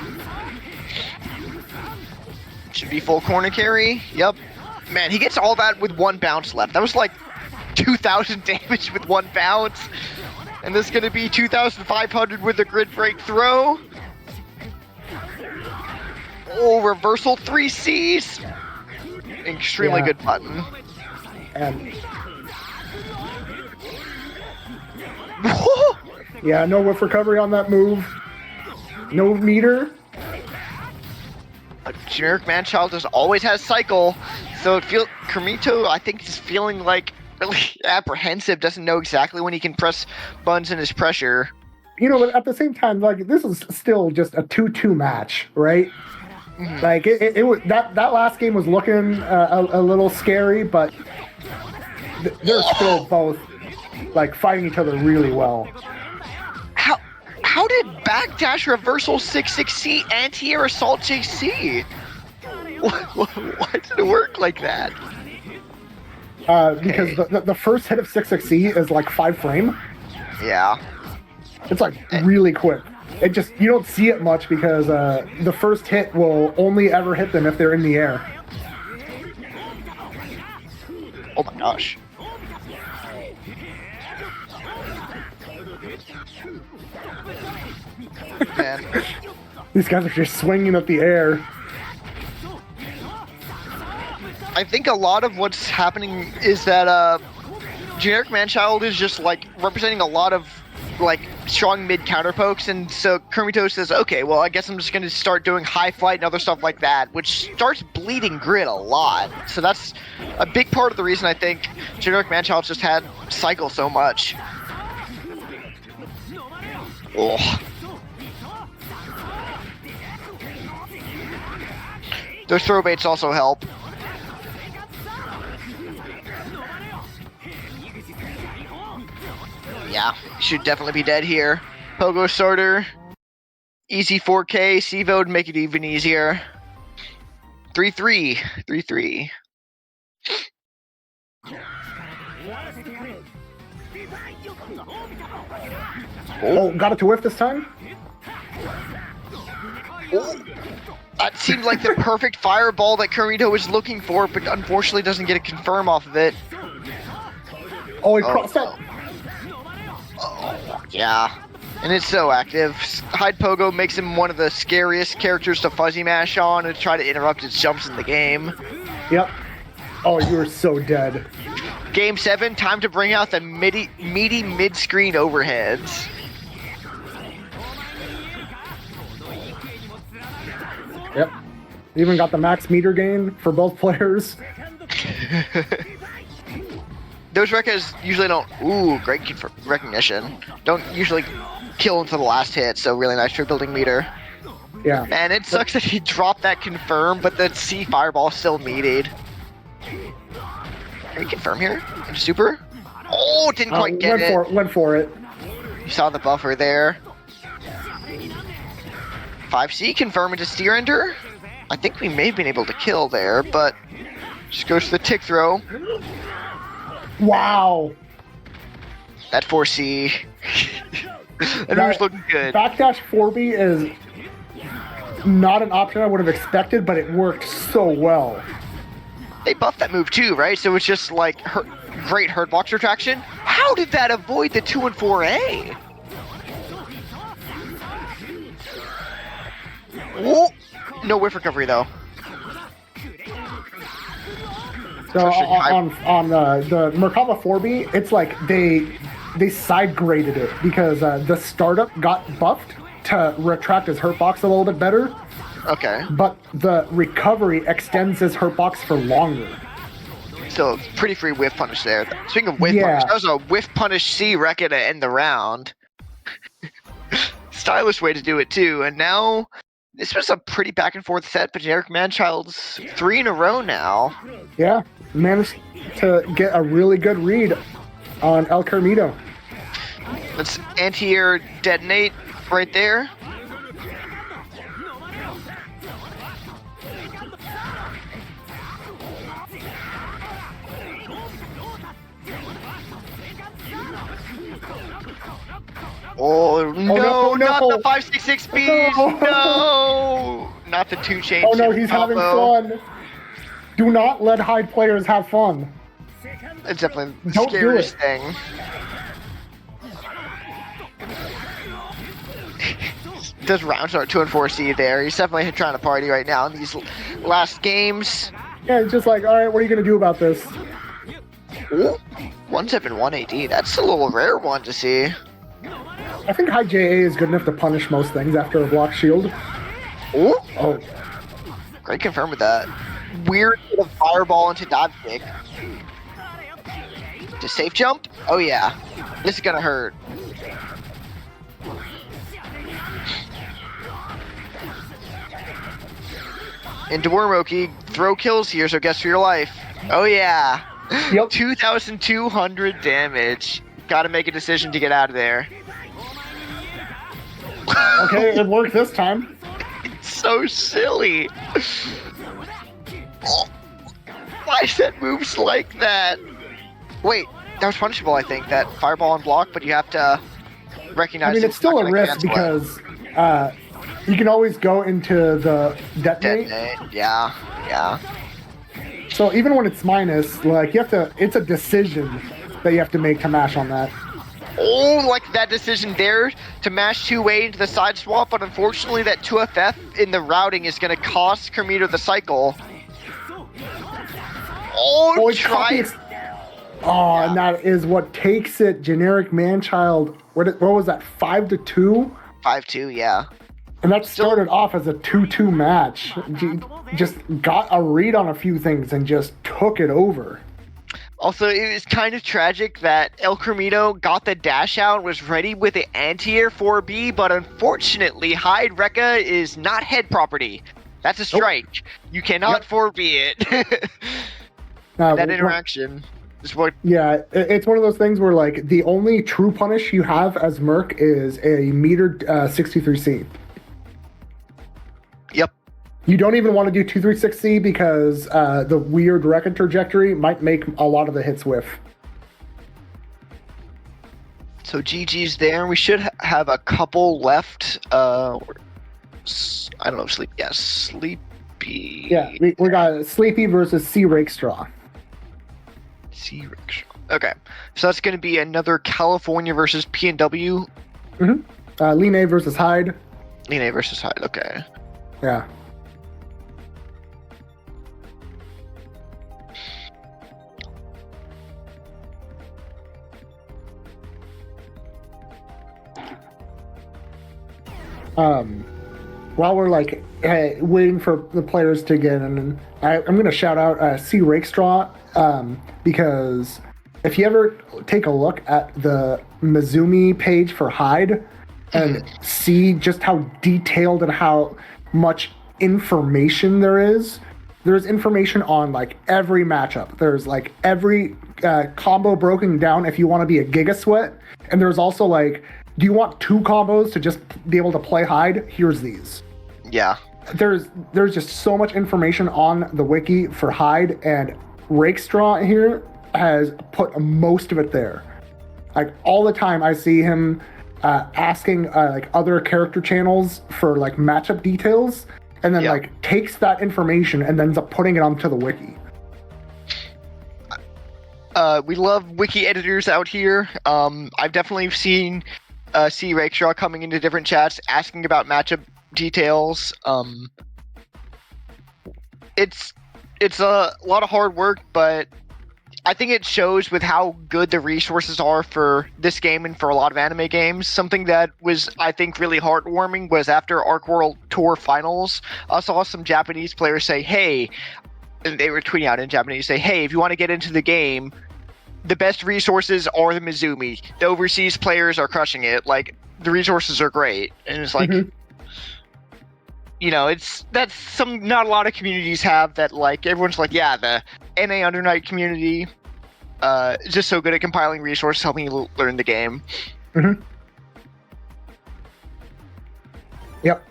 Should be full corner carry. Yep. Man, he gets all that with one bounce left. That was like 2,000 damage with one bounce. And this is going to be 2,500 with a grid break throw. Oh, reversal 3Cs. Extremely good button. And yeah, no whiff recovery on that move. No meter. GenericManchild just always has cycle, so it feels Kermito, I think, is feeling like really apprehensive. Doesn't know exactly when he can press buttons in his pressure. You know, but at the same time, like, this is still just a 2-2 match, right? Mm-hmm. Like it was that last game was looking a little scary, but they're still both like fighting each other really well. How did backdash reversal 6-6C anti-air assault JC? Why did it work like that? Because the first hit of 6-6C is like 5 frame. Yeah. It's like really quick. It just, you don't see it much because the first hit will only ever hit them if they're in the air. Oh my gosh. Man. These guys are just swinging up the air. I think a lot of what's happening is that GenericManchild is just like representing a lot of like strong mid counter pokes, and so Kurumito says, okay, well I guess I'm just gonna start doing high flight and other stuff like that, which starts bleeding grid a lot. So that's a big part of the reason I think GenericManchild just had cycle so much. Ugh. Those throw baits also help. Yeah, should definitely be dead here. Pogo starter. Easy 4K. Sivo would make it even easier. 3-3. 3-3. Oh, got it to whiff this time? Oh. That seemed like the perfect fireball that Kurumito was looking for, but unfortunately doesn't get a confirm off of it. Oh, he crossed up. Oh, yeah. And it's so active. Hide Pogo makes him one of the scariest characters to fuzzy mash on and try to interrupt his jumps in the game. Yep. Oh, you were so dead. Game 7, time to bring out the meaty mid-screen overheads. Yep. Even got the max meter gain for both players. Those Rekkas usually don't... Ooh, great recognition. Don't usually kill into the last hit, so really nice for building meter. Yeah. Man, it sucks that he dropped that confirm, but the C fireball still meated. Can we confirm here? Super? Oh, didn't quite get it. Went for it. You saw the buffer there. 5C confirm into steer ender. I think we may have been able to kill there, but just goes to the tick throw. Wow. That 4C. That was looking good. Backdash 4B is not an option I would have expected, but it worked so well. They buffed that move too, right? So it's just like great hurt box retraction. How did that avoid the 2 and 4A? Oh, no whiff recovery though. So on the Merkaba 4B, it's like they side graded it because the startup got buffed to retract his hurt box a little bit better. Okay. But the recovery extends his hurt box for longer. So pretty free whiff punish there. Speaking of whiff punish, that was a whiff punish C Rekka to end the round. Stylish way to do it too. And now this was a pretty back and forth set, but GenericManchild's 3 in a row now. Yeah, managed to get a really good read on El Kermito. That's anti-air detonate right there. Oh no, not the 566Bs! No! Not the 2 chain. Oh no, he's having fun. Do not let hide players have fun. It's definitely the Don't scariest thing. Does round start 2 and 4C there. He's definitely trying to party right now in these last games. Yeah, it's just like, alright, what are you gonna do about this? Ooh, 171 AD. That's a little rare one to see. I think high JA is good enough to punish most things after a block shield. Ooh. Oh. Great confirm with that. Weird bit of fireball into dive kick. To safe jump? Oh yeah. This is gonna hurt. Into Wormoki, throw kills here, so guess for your life. Oh yeah. Yep. 2,200 damage. Gotta make a decision to get out of there. Okay, it worked this time. So silly. Why is that moves like that? Wait, that was punishable, I think. That fireball and block, but you have to recognize. I mean, it's still a risk because you can always go into the detonate. Yeah. So even when it's minus, like you have to, it's a decision that you have to make to mash on that. Oh, like that decision there to mash 2-way into the side swap, but unfortunately that 2FF in the routing is going to cost Kermito the cycle. Oh, try. Oh, and that is what takes it. GenericManchild. What was that? 5-2. 5-2, yeah. And that started off as a 2-2 match. Just got a read on a few things and just took it over. Also, it was kind of tragic that El Kermito got the dash out, was ready with the anti-air 4B, but unfortunately, Hyde Rekka is not head property. That's a strike. Nope. You cannot 4B it. That interaction is what... Yeah, it's one of those things where, like, the only true punish you have as Merc is a metered 63C. Yep. You don't even want to do 236C because the weird record trajectory might make a lot of the hits whiff. So GG's there. We should have a couple left. I don't know, Sleepy. Yeah, Sleepy. Yeah, we got Sleepy versus C. Rakestraw. C. Rakestraw. Okay. So that's going to be another California versus PNW. Mm-hmm. Line versus Hyde. Line versus Hyde, okay. Yeah. While we're like waiting for the players to get in, I'm going to shout out C. Rakestraw because if you ever take a look at the Mizumi page for Hyde and see just how detailed and how much information there's information on like every matchup. There's like every combo broken down if you want to be a Giga Sweat, and there's also like, do you want 2 combos to just be able to play Hyde? Here's these. Yeah. There's just so much information on the wiki for Hyde, and Rakestraw here has put most of it there. Like all the time I see him asking like other character channels for like matchup details, and then like takes that information and then ends up putting it onto the wiki. We love wiki editors out here. I've definitely seen C. Rakestraw coming into different chats asking about matchup details. It's a lot of hard work, but I think it shows with how good the resources are for this game and for a lot of anime games. Something that was, I think, really heartwarming was after Arc World Tour Finals, I saw some Japanese players say, hey, and they were tweeting out in Japanese, say, hey, if you want to get into the game, the best resources are the Mizumi. The overseas players are crushing it. Like, the resources are great. And it's like, you know, that's not a lot of communities have that, like, everyone's like, yeah, the NA Under Night community is just so good at compiling resources, helping you learn the game. Yep.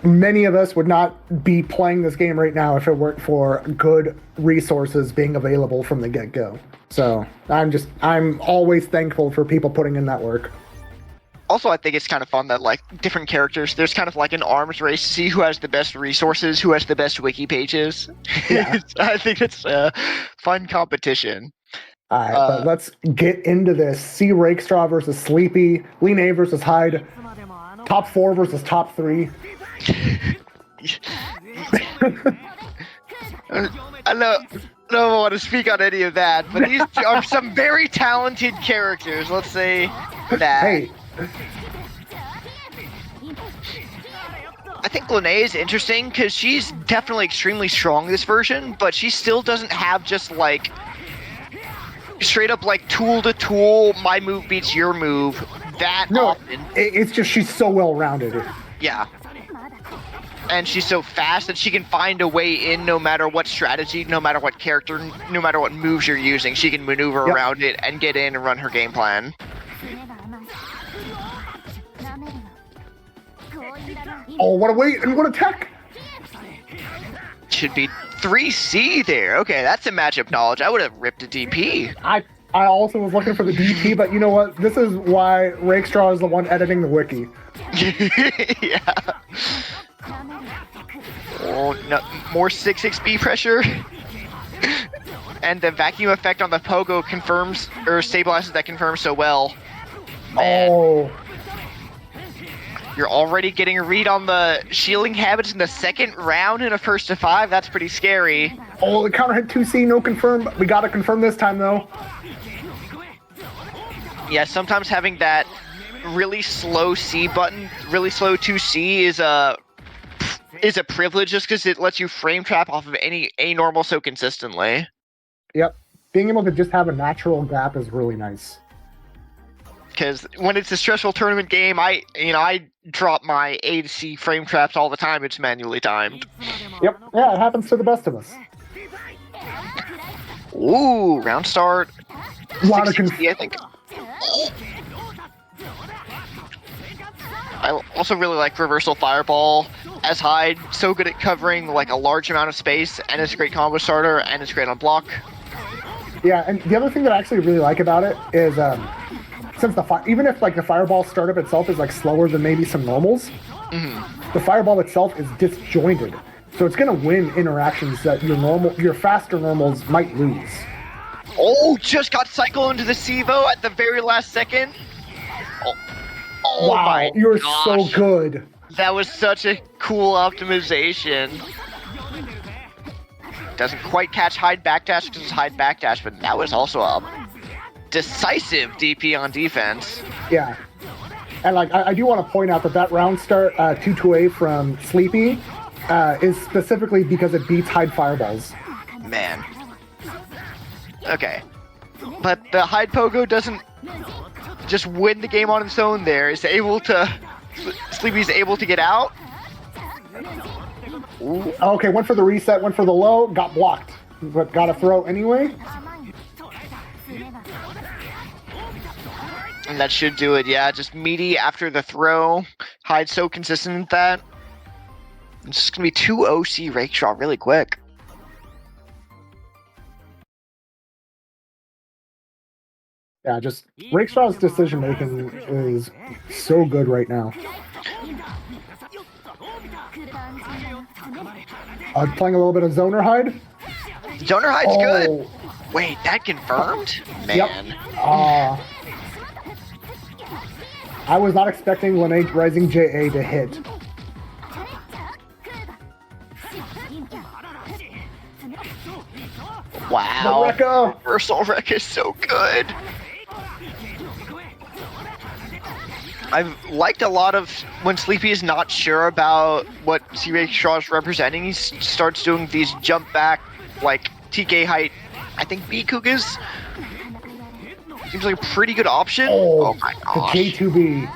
Many of us would not be playing this game right now if it weren't for good resources being available from the get-go. So I'm always thankful for people putting in that work. Also, I think it's kind of fun that, like, different characters, there's kind of like an arms race to see who has the best resources, who has the best wiki pages. Yeah. I think it's a fun competition. All right, but let's get into this. C. Rakestraw versus Sleepy, Line versus Hyde, top 4 versus top 3. I don't want to speak on any of that, but these are some very talented characters, let's say that. Hey. I think Lene is interesting because she's definitely extremely strong this version, but she still doesn't have just like straight up like tool to tool, my move beats your move that often. It's just she's so well rounded. Yeah. and she's so fast that she can find a way in no matter what strategy, no matter what character, no matter what moves you're using. She can maneuver around it and get in and run her game plan. Oh, what a weight and what a tech! Should be 3C there. Okay, that's a matchup knowledge. I would have ripped a DP. I also was looking for the DP, but you know what? This is why Rakestraw is the one editing the wiki. Yeah. Oh, no, more 6-6B pressure. And the vacuum effect on the pogo confirms, or stabilizes that confirms so well. Man. Oh. You're already getting a read on the shielding habits in the second round in a first to 5. That's pretty scary. Oh, the counter hit 2C, no confirm. We gotta confirm this time though. Yeah, sometimes having that really slow C button, really slow 2C is a privilege just because it lets you frame trap off of a normal so consistently. Yep. Being able to just have a natural gap is really nice. Because when it's a stressful tournament game, I drop my A to C frame traps all the time. It's manually timed. Yep. Yeah, it happens to the best of us. Ooh, round start. A lot of 660, I think. I also really like Reversal Fireball as Hyde. So good at covering like a large amount of space, and it's a great combo starter, and it's great on block. Yeah, and the other thing that I actually really like about it is since even if like the Fireball startup itself is like slower than maybe some normals, the Fireball itself is disjointed. So it's gonna win interactions that your faster normals might lose. Oh, just got cycled into the Sivo at the very last second. Oh wow, my you're gosh. so good. That was such a cool optimization. Doesn't quite catch Hyde backdash because it's Hyde backdash, but that was also a decisive DP on defense. Yeah. And like I do want to point out that round start 2-2A from Sleepy is specifically because it beats Hyde Fireballs. Man. Okay. But the Hyde Pogo doesn't just win the game on its own there. Sleepy's able to get out. Ooh. Okay, went for the reset, went for the low, got blocked. But got a throw anyway. And that should do it, yeah. Just meaty after the throw. Hyde's so consistent at that. It's just going to be 2 OC Rakestraw really quick. Yeah, just Rakestraw's decision making is so good right now. Playing a little bit of Zoner Hyde. Zoner Hyde's good. Wait, that confirmed? Man. Yep. I was not expecting Lineage Rising JA to hit. Wow. Rekka. Reversal Wreck is so good. I've liked a lot of when Sleepy is not sure about what Rakestraw is representing, he starts doing these jump back, like TK height, I think B Kugas. Seems like a pretty good option. Oh my gosh. The J2B.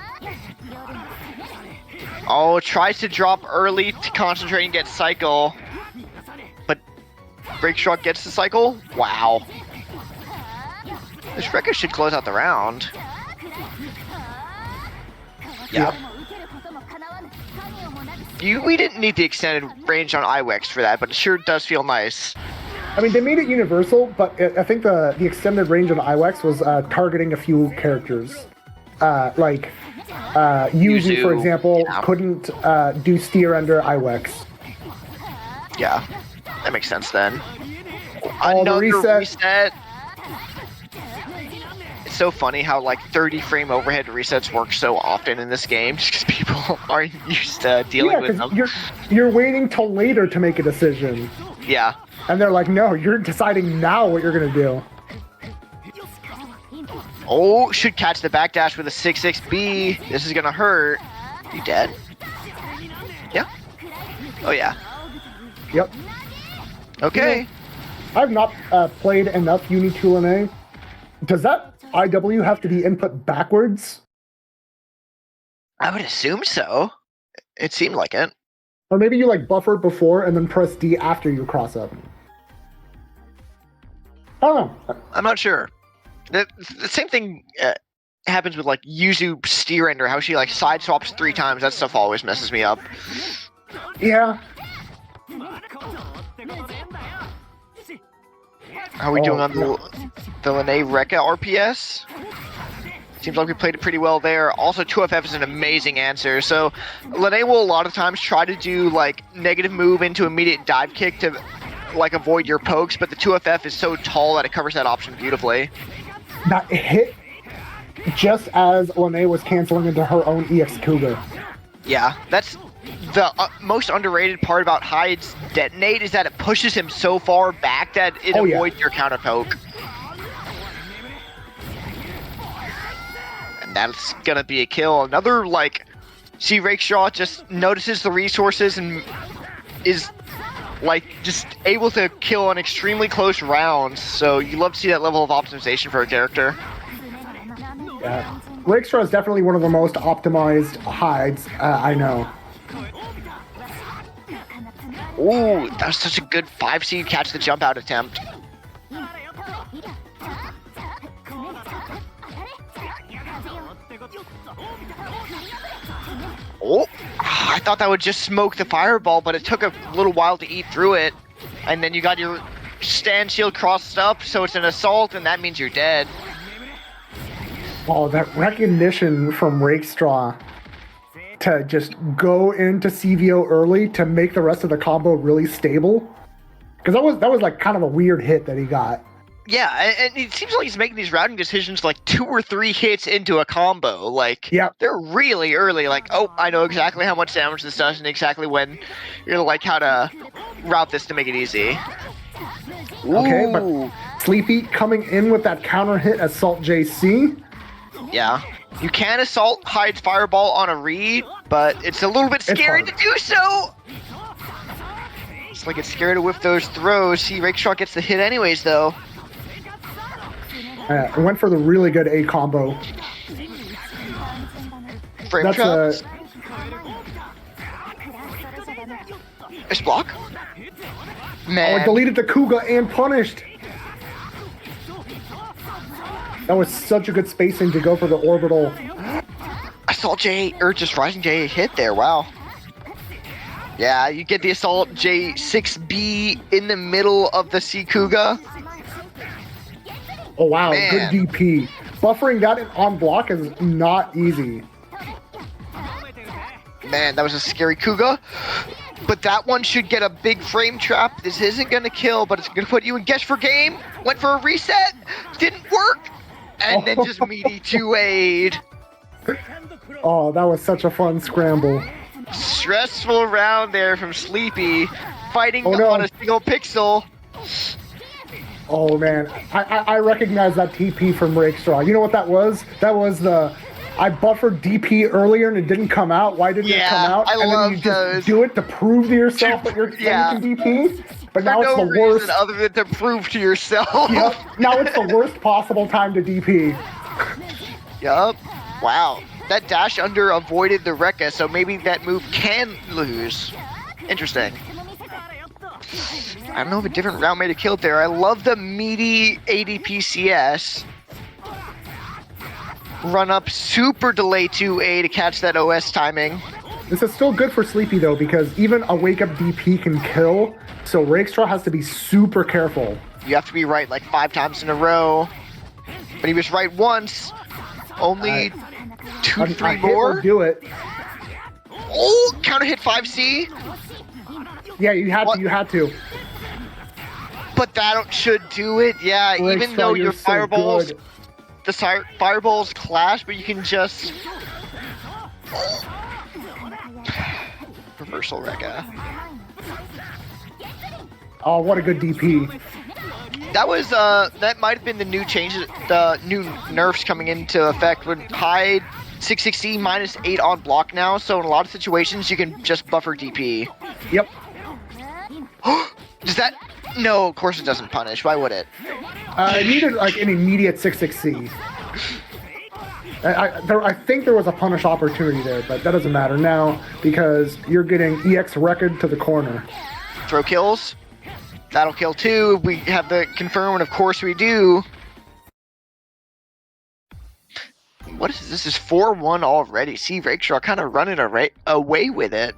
Oh, tries to drop early to concentrate and get cycle. But Rakestraw gets the cycle? Wow. This Rekka should close out the round. Yep. We didn't need the extended range on IWEX for that, but it sure does feel nice. I mean, they made it universal, but I think the extended range on IWEX was targeting a few characters. Like, Yuzu, for example, couldn't do steer under IWEX. Yeah, that makes sense then. The reset. It's so funny how like 30 frame overhead resets work so often in this game just because people aren't used to dealing with them. You're waiting till later to make a decision. Yeah. And they're like, no, you're deciding now what you're gonna do. Oh, should catch the backdash with a 6-6B. This is gonna hurt. You dead? Yeah. Oh yeah. Yep. Okay. I've not played enough UNI2. Does that IW have to be input backwards? I would assume so. It seemed like it. Or maybe you like buffer before and then press D after you cross up. I don't know. I'm not sure. The same thing happens with like Yuzu Steer Ender, how she like side swaps 3 times. That stuff always messes me up. Yeah. How are we doing on the Lene Rekka RPS? Seems like we played it pretty well there. Also, 2FF is an amazing answer. So, Lene will a lot of times try to do like negative move into immediate dive kick to like avoid your pokes, but the 2FF is so tall that it covers that option beautifully. That hit just as Lene was canceling into her own EX Cougar. Yeah, that's the most underrated part about Hyde's detonate is that it pushes him so far back that it avoids your counter poke. And that's gonna be a kill. Another like, see Rexxette just notices the resources and is like just able to kill in extremely close rounds. So you love to see that level of optimization for a character. Yeah, Rexxette is definitely one of the most optimized hides I know. Ooh, that was such a good 5C catch the jump out attempt. Oh, I thought that would just smoke the fireball, but it took a little while to eat through it. And then you got your stand shield crossed up, so it's an assault, and that means you're dead. Oh, that recognition from Rexxette to just go into CVO early to make the rest of the combo really stable. Because that was like kind of a weird hit that he got. Yeah, and it seems like he's making these routing decisions like 2 or 3 hits into a combo. Like, they're really early. Like, oh, I know exactly how much damage this does and exactly when you're like how to route this to make it easy. Okay, but Sleepy coming in with that counter hit Assault JC. Yeah, you can assault Hyde's fireball on a read, but it's a little bit scary to do so. It's like it's scary to whiff those throws. See, Rexxette gets the hit anyways, though. It went for the really good A combo. Frame traps. Nice block. Man. Oh, it deleted the Kuga and punished. That was such a good spacing to go for the orbital. Assault J, or just Rising J hit there, wow. Yeah, you get the Assault J6B in the middle of the C Kuga. Oh wow, Man. Good DP. Buffering that on block is not easy. Man, that was a scary Kuga. But that one should get a big frame trap. This isn't going to kill, but it's going to put you in guess for game. Went for a reset. Didn't work. And then just meaty 2-aid. Oh, that was such a fun scramble. Stressful round there from Sleepy. Fighting on a single pixel. Oh man, I recognize that TP from Rexxette. You know what that was? That was the I buffered DP earlier and it didn't come out. Why didn't it come out? I and love then you those. just do it to prove to yourself that you can DP. But now it's the worst. Other than to prove to yourself. Yep. Now it's the worst possible time to DP. Yup. Wow. That dash under avoided the Rekka, so maybe that move can lose. Interesting. I don't know if a different route made a kill there. I love the meaty ADP CS. Run up super delay 2A to catch that OS timing. This is still good for Sleepy though, because even a wake up DP can kill, so Rexxette has to be super careful. You have to be right like 5 times in a row. But he was right once. Only 2, 3 more. Do it. Oh, counter hit 5C. Yeah, you had to. But that should do it. Yeah, Rexxette, even though your so fireballs, good. the fireballs clash, but you can just reversal Rekka. Oh, what a good DP. That was that might have been the new changes, the new nerfs coming into effect. Would Hyde 660 -8 on block now, so in a lot of situations you can just buffer DP. Yep. Does that? No, of course it doesn't punish. Why would it? It needed like an immediate 660. I think there was a punish opportunity there, but that doesn't matter now because you're getting EX Record to the corner. Throw kills. That'll kill two. We have the confirm, and of course we do. What is this? This is 4-1 already. See, Rexxette kind of running away with it.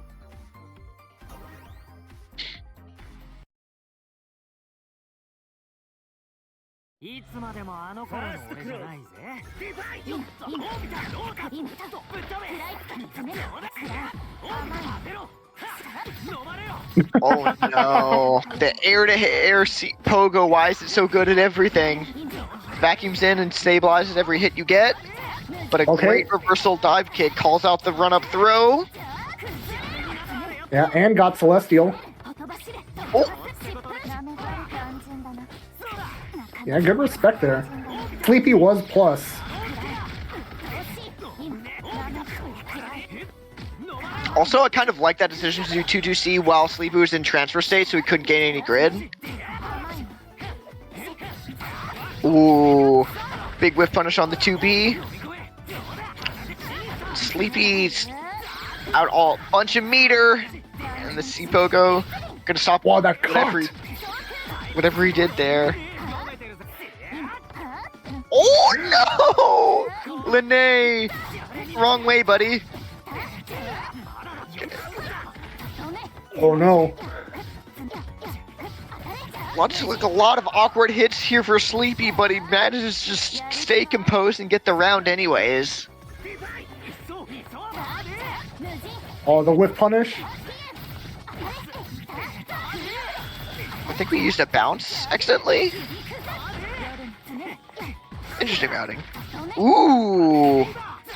Oh no. The air-to-air pogo, why is it so good at everything? Vacuums in and stabilizes every hit you get. But a great reversal dive kick calls out the run-up throw. Yeah, and got Celestial. Oh. Yeah, good respect there. Sleepy was plus. Also, I kind of like that decision to do 2-2C while Sleepy was in transfer state, so he couldn't gain any grid. Ooh, big whiff punish on the 2B. Sleepy's out all bunch of meter, and the C Pogo gonna stop. Wow, that whatever he did there. Oh no, Lene, wrong way, buddy. Oh no. A lot of awkward hits here for Sleepy, but he manages to just stay composed and get the round anyways. Oh, the whiff punish. I think we used a bounce accidentally. Interesting routing. Ooh.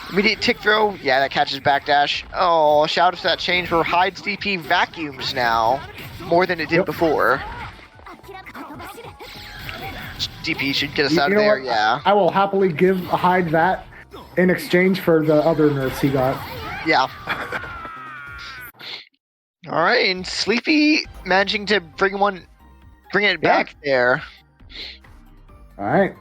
Immediate tick throw. Yeah, that catches backdash. Oh, shout out to that change where Hyde's DP vacuums now more than it did before. DP should get us out of there, what? yeah. I will happily give Hyde that in exchange for the other nerfs he got. Yeah. Alright, and Sleepy managing to bring it back there. Alright.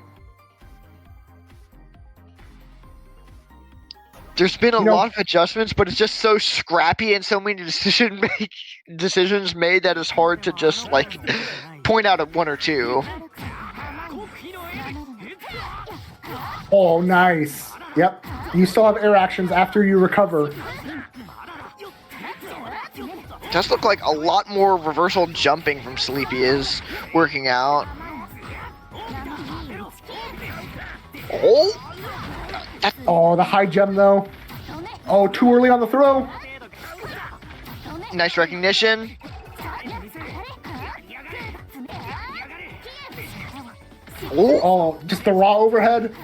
There's been a lot of adjustments, but it's just so scrappy and so many decisions made that it's hard to just like point out at one or two. Oh, nice. Yep. You still have air actions after you recover. Does look like a lot more reversal jumping from Sleepy is working out. Oh! Oh, the high gem though. Oh, too early on the throw. Nice recognition. Oh, just the raw overhead.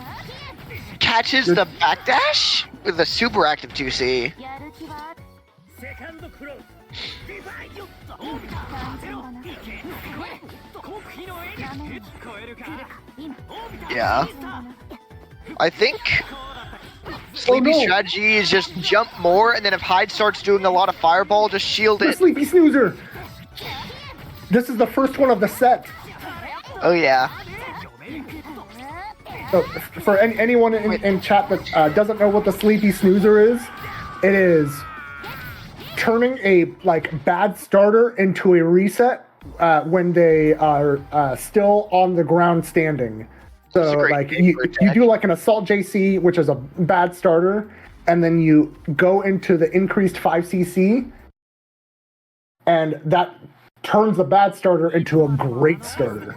Catches the backdash with a super active 2C. Yeah. I think Sleepy's strategy is just jump more, and then if Hyde starts doing a lot of fireball, just shield it. Sleepy snoozer. This is the first one of the set. Oh yeah. So for anyone in chat that doesn't know what the Sleepy snoozer is, it is turning a bad starter into a reset when they are still on the ground standing. So you do like an assault JC, which is a bad starter, and then you go into the increased 5cc, and that turns the bad starter into a great starter.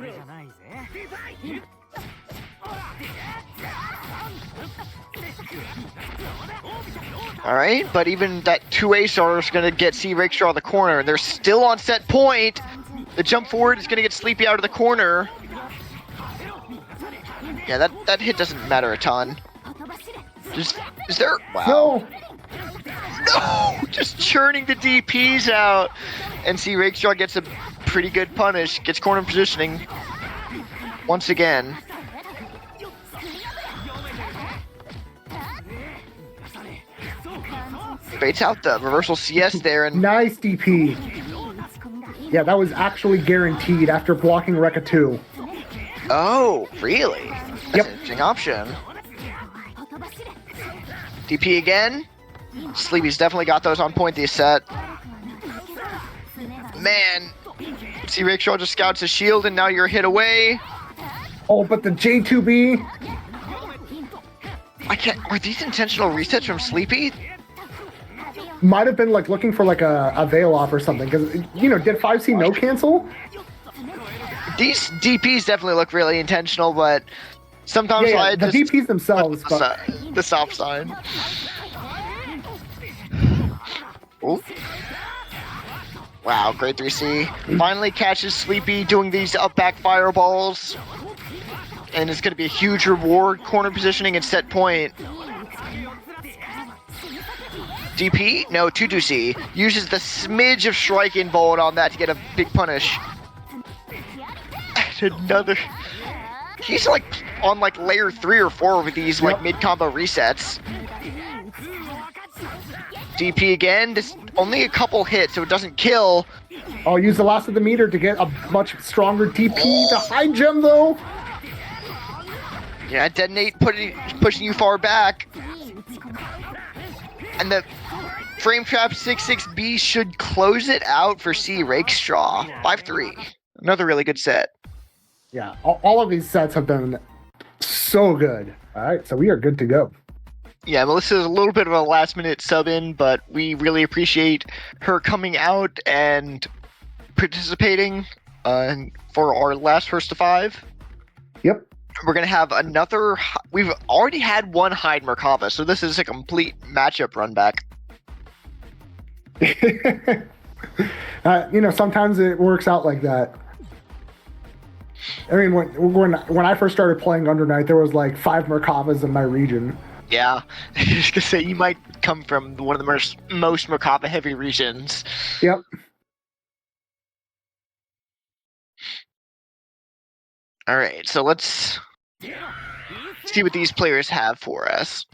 Alright, but even that 2A starter is going to get Rexxette on the corner. They're still on set point. The jump forward is going to get Sleepy out of the corner. Yeah, that hit doesn't matter a ton. Is there? Wow. No! Just churning the DPs out. And Rexxette gets a pretty good punish. Gets corner positioning. Once again. Baits out the reversal CS there. And nice DP. Yeah, that was actually guaranteed after blocking Rekka 2. Oh, really? That's an interesting option. DP again. Sleepy's definitely got those on point this set. Man, see Rexxette just scouts his shield and now you're a hit away. Oh, but the J2B. I can't. Are these intentional resets from Sleepy? Might have been like looking for like a veil off or something, because you know, did 5C no cancel? These DPs definitely look really intentional, but sometimes Yeah, I the just DPs themselves, the, but the stop sign. Ooh. Wow, great 3C. Finally catches Sleepy doing these up back fireballs. And it's going to be a huge reward. Corner positioning and set point. DP? No, 2-2C. Uses the smidge of strike involved on that to get a big punish. And another... He's like on like layer 3 or 4 with these like mid-combo resets. DP again, just only a couple hits so it doesn't kill. I'll use the last of the meter to get a much stronger DP. The high gem though. Yeah, detonate pushing you far back. And the frame trap 6-6B should close it out for C Rexxette. 5-3. Another really good set. Yeah, all of these sets have been so good. All right, so we are good to go. Yeah, Melissa's a little bit of a last-minute sub-in, but we really appreciate her coming out and participating for our last first to 5. Yep. We're going to have another... We've already had one Hyde Merkava, so this is a complete matchup run back. You know, sometimes it works out like that. I mean, when I first started playing Under Night, there was like 5 Merkavas in my region. Yeah, I was going to say, you might come from one of the most Merkava-heavy regions. Yep. All right, so let's see what these players have for us.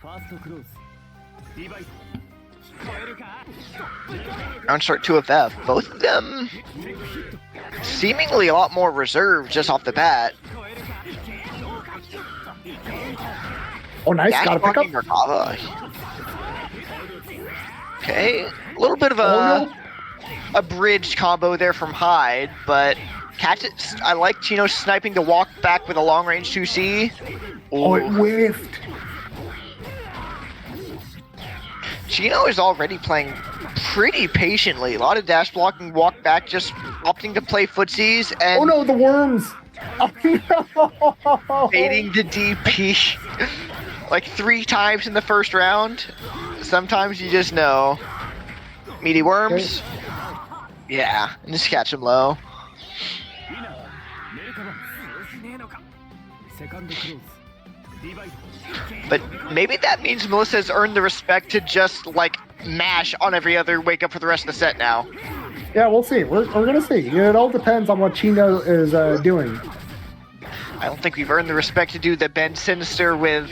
Round start 2 of F. Both of them seemingly a lot more reserved just off the bat. Oh, nice. Got a pickup. Merkava. Okay, a little bit of a bridge combo there from Hyde, but catch it. I like Chino sniping the walk back with a long range 2C. Oh, it whiffed. Chino is already playing pretty patiently. A lot of dash blocking, walk back, just opting to play footsies and... Oh no, the worms! Oh, no. Baiting the DP like 3 times in the first round. Sometimes you just know. Meaty worms. Okay. Yeah, and just catch him low. But maybe that means Melissa has earned the respect to just like mash on every other wake up for the rest of the set now. Yeah, we'll see. We're gonna see. It all depends on what Chino is doing. I don't think we've earned the respect to do the bend sinister with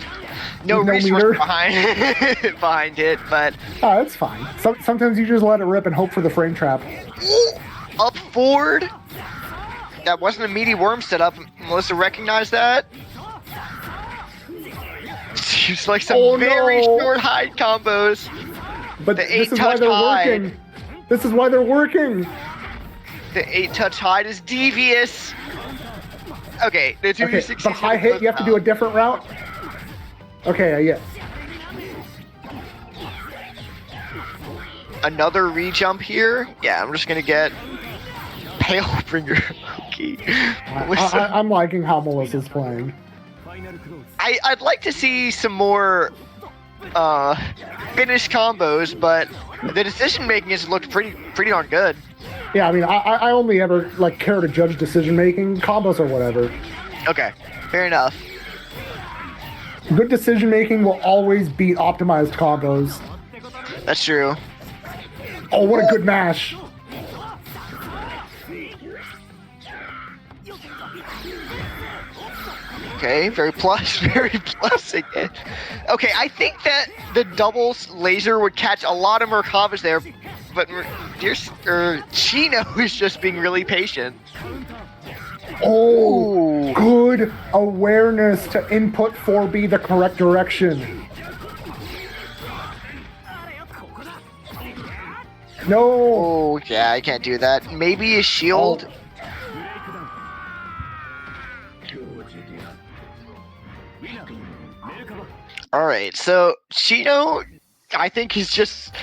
no resource behind it, but that's fine. Sometimes you just let it rip and hope for the frame trap. Up forward. That wasn't a meaty worm setup. Melissa recognized that. She's like some very short hide combos. But this is why they're working. This is why they're working. The 8-touch hide is devious. Okay, the 2d6. But high hit, you have to do a different route. Okay, yeah. Another re-jump here. Yeah, I'm just gonna get Palebringer. Okay. I'm liking how Melissa's playing. I'd like to see some more finished combos, but the decision making has looked pretty darn good. Yeah, I mean, I only ever like care to judge decision making. Combos or whatever. Okay, fair enough. Good decision making will always beat optimized combos. That's true. Oh, what a good mash! Okay, very plus again. Okay, I think that the double laser would catch a lot of Merkavas there, but Chino is just being really patient. Oh, good awareness to input 4B the correct direction. No. Oh, yeah, I can't do that. Maybe a shield. Alright, so Chino, I think he's just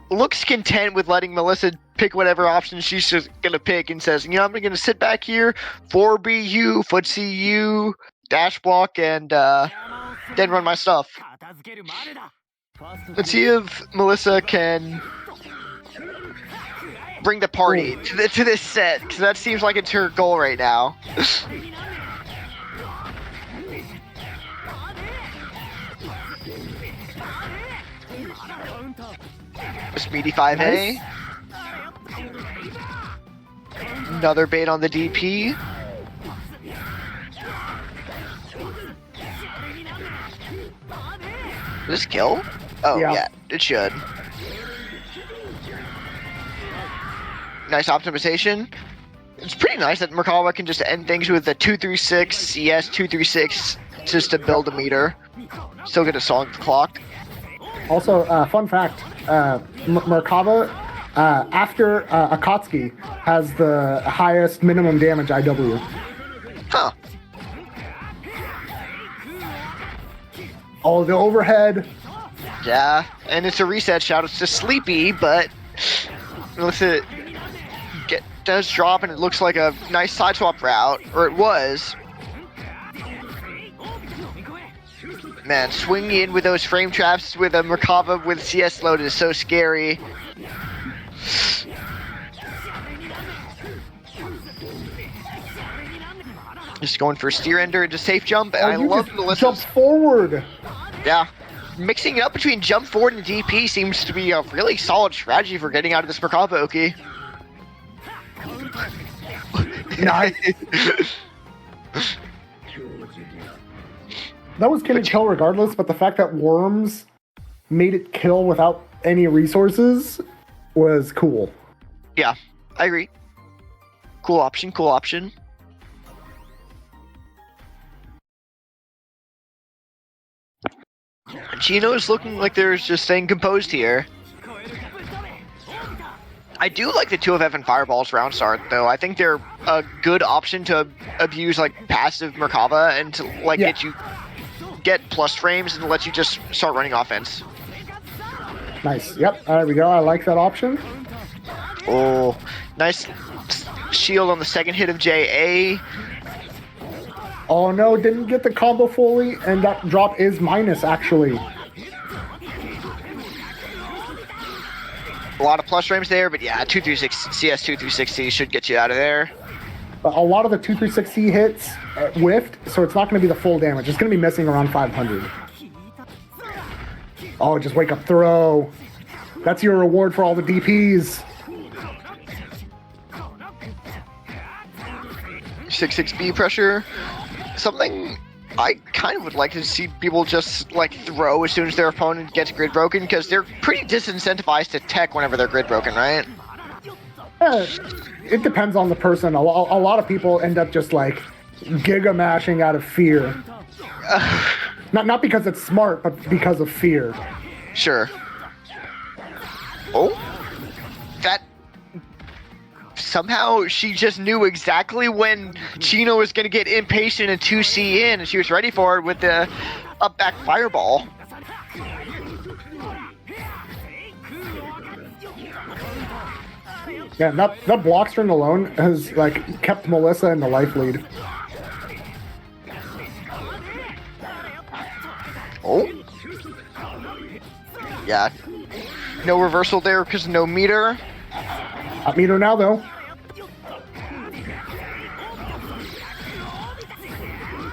looks content with letting Melissa pick whatever option she's just gonna pick and says, you know, I'm gonna sit back here, 4BU, footsie U, dash block, and then run my stuff. Let's see if Melissa can bring the party to this set, because that seems like it's her goal right now. Speedy 5A. Nice. Another bait on the DP. This kill? Oh, yeah, it should. Nice optimization. It's pretty nice that Merkaba can just end things with a 236 CS 236 just to build a meter. Still get a song clock. Also, fun fact, Merkaba, after Akatsuki, has the highest minimum damage IW. Huh. Oh, the overhead. Yeah, and it's a reset shout. It's just sleepy, but Melissa does drop, and it looks like a nice side swap route, or it was. Man, swinging in with those frame traps with a Merkaba with CS loaded is so scary. Just going for a steer ender into safe jump, and I love Melissa's jump forward. Yeah, mixing it up between jump forward and DP seems to be a really solid strategy for getting out of this Merkaba Oki. Nice. That was killing kill regardless, but the fact that Worms made it kill without any resources was cool. Yeah, I agree. Cool option, cool option. Chino's looking like they're just staying composed here. I do like the 2 of F and Fireballs round start, though. I think they're a good option to abuse like passive Merkaba and to like get plus frames and let you just start running offense. Nice. Yep. There we go. I like that option. Oh, nice shield on the second hit of JA. Oh no, didn't get the combo fully, and that drop is minus actually. A lot of plus frames there, but yeah, 236 CS 236C should get you out of there. But a lot of the 236C hits whiffed, so it's not going to be the full damage. It's going to be missing around 500. Oh, just wake up throw. That's your reward for all the DPs. 6-6B pressure. Something I kind of would like to see people just like throw as soon as their opponent gets grid broken, because they're pretty disincentivized to tech whenever they're grid broken, right? It depends on the person. A lot of people end up just like giga mashing out of fear. Not because it's smart, but because of fear. Sure. Oh, that somehow she just knew exactly when Chino was going to get impatient and 2C in, and she was ready for it with the up back fireball. Yeah, that block string alone has like kept Melissa in the life lead. Oh. Yeah. No reversal there because no meter. Up meter now though.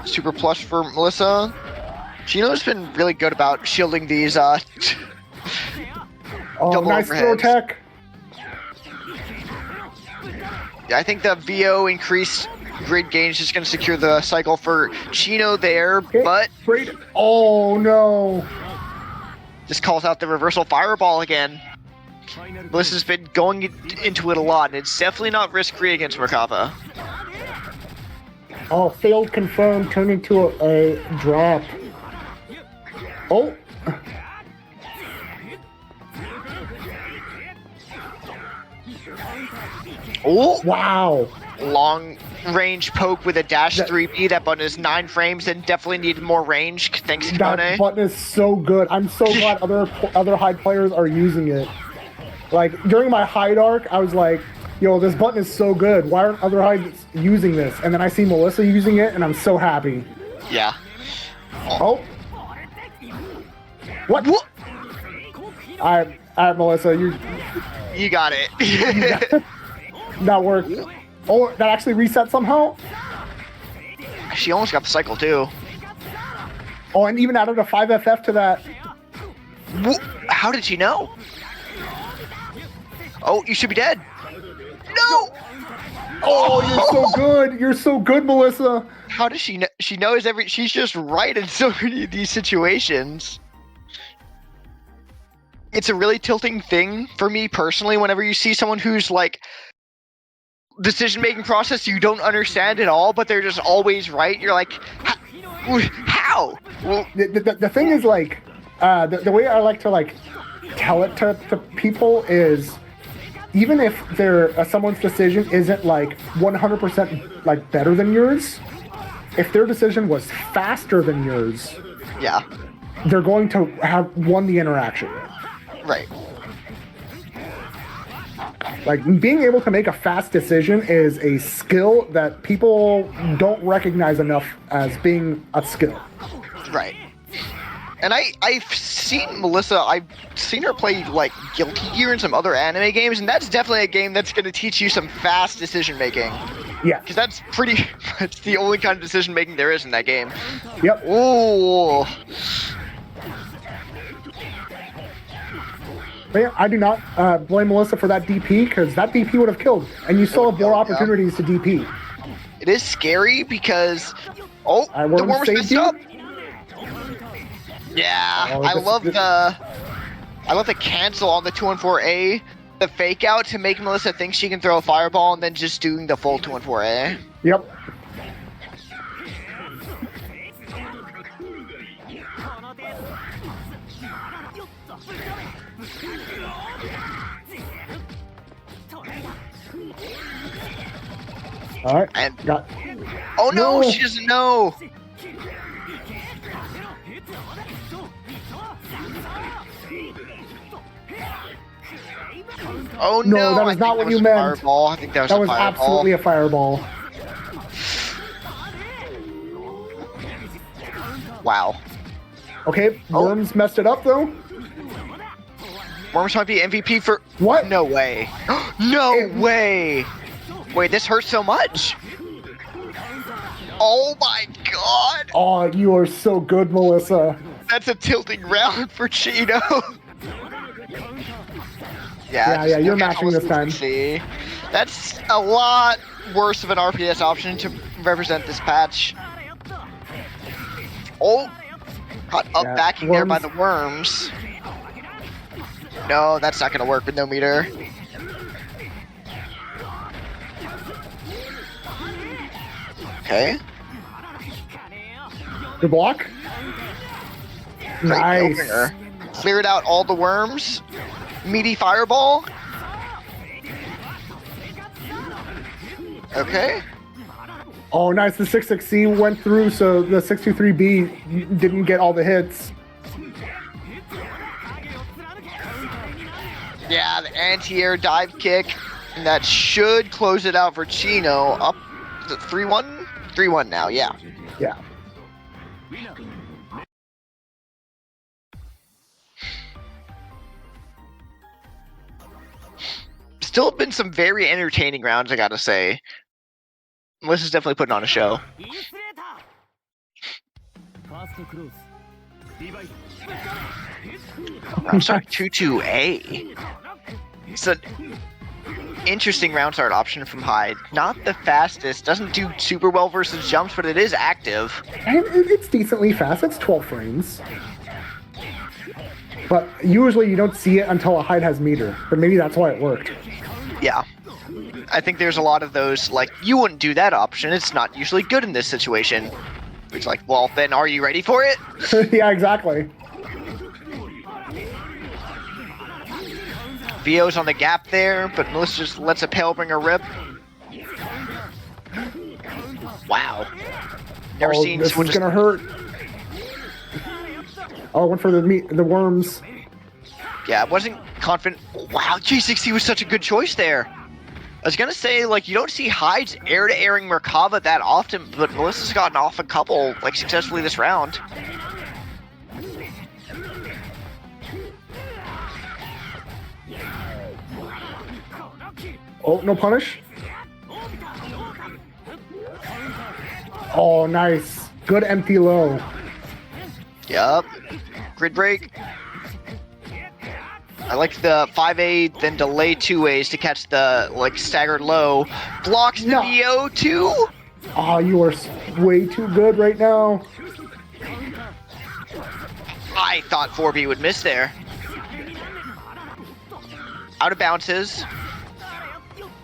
Super plush for Melissa. Chino's been really good about shielding these oh, double nice overheads. throw tech. Yeah, I think the VO increased grid gain is just going to secure the cycle for Chino there, but Great. Oh no. just calls out the reversal fireball again. Melissa's been going into it a lot, and it's definitely not risk-free against Merkaba. Oh, failed confirmed, turned into a drop. Oh. Oh, Wow. long range poke with a dash 3B. That button is 9 frames and definitely needed more range. Thanks, That Kimone. button is so good. I'm so glad other Hyde players are using it. Like, during my Hyde arc, I was like, yo, this button is so good. Why aren't other Hydes using this? And then I see Melissa using it, and I'm so happy. Yeah. Oh. What? All right, Melissa, You got it. that worked. Oh, that actually reset somehow? She almost got the cycle, too. Oh, and even added a 5FF to that. How did she know? Oh, you should be dead. No! Oh, you're so good. You're so good, Melissa. How does she know? She knows she's just right in so many of these situations. It's a really tilting thing for me personally whenever you see someone who's like decision-making process you don't understand at all, but they're just always right. You're like, how? Well, The thing is, like, the way I like to, like, tell it to people is, even if someone's decision isn't, like, 100%, like, better than yours, if their decision was faster than yours, yeah. they're going to have won the interaction. Right. Like, being able to make a fast decision is a skill that people don't recognize enough as being a skill. Right. And I've seen Melissa, I've seen her play, like, Guilty Gear and some other anime games, and that's definitely a game that's going to teach you some fast decision-making. Yeah. Because that's that's the only kind of decision-making there is in that game. Yep. Ooh. But yeah, I do not blame Melissa for that DP, because that DP would have killed, and you still have more opportunities to DP. It is scary because... Oh, the Worm's messed up! Yeah, Oh, I love the cancel on the 214A, the fake out to make Melissa think she can throw a fireball, and then just doing the full 214A. Yep. All right. And Got. oh no, No. she doesn't know. Oh No, no! that is I think not what was you a meant. Fireball. I think that was That a was fireball. absolutely a fireball. Wow. Okay, Oh. Worms messed it up though. Worms might be MVP for. What? No way. No It- way. Wait, this hurts so much. Oh my god. Oh, you are so good, Melissa. That's a tilting round for Chino. Yeah, just you're look at matching this time. See, that's a lot worse of an RPS option to represent this patch. Oh, caught up Yeah, backing there by Worms. the Worms. No, that's not gonna work with no meter. Okay. Good block. Great Nice. opener. Cleared out all the Worms. Meaty fireball. Okay. Oh, nice. The 66C went through, so the 623B didn't get all the hits. Yeah, the anti-air dive kick. And that should close it out for Chino. Up to 3-1? 3-1 now, yeah. Yeah. Still been some very entertaining rounds, I gotta say. Melissa's definitely putting on a show. Round start 2-2-A. It's an interesting round start option from Hyde. Not the fastest, doesn't do super well versus jumps, but it is active. And it's decently fast. It's 12 frames. But usually you don't see it until a Hyde has meter. But maybe that's why it worked. Yeah. I think there's a lot of those, like, you wouldn't do that option. It's not usually good in this situation. It's like, well, then are you ready for it? Yeah, exactly. VO's on the gap there, but Melissa just lets a pale bringer rip. Wow. Never seen this someone is just... gonna hurt. Oh, went for the worms. Yeah, I wasn't confident. Wow, G60 was such a good choice there. I was gonna say, like, you don't see Hyde's air-to-airing Merkava that often, but Melissa's gotten off a couple, like, successfully this round. Oh, no punish. Oh, nice. Good empty low. Yup. Grid break. I like the 5A, then delay 2As to catch the, like, staggered low. Blocks the VO too? Oh, you are way too good right now. I thought 4B would miss there. Out of bounces.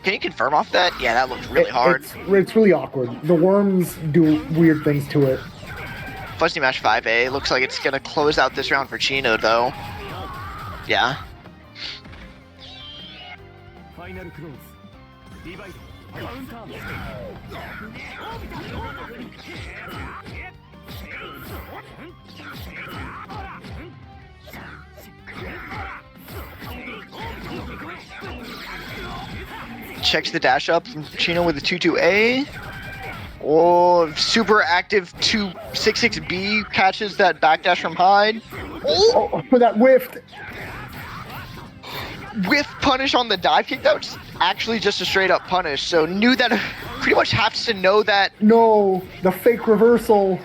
Can you confirm off that? Yeah, that looked really hard. It's really awkward. The worms do weird things to it. Fuzzy Mash 5A. Looks like it's going to close out this round for Chino, though. Yeah. Checks the dash up from Chino with the 2-2A. Oh, super active 2-6-6B catches that backdash from Hyde. Oh, for that whiffed. Whiff punish on the dive kick. That was actually just a straight up punish. So knew that, pretty much has to know that. No, the fake reversal.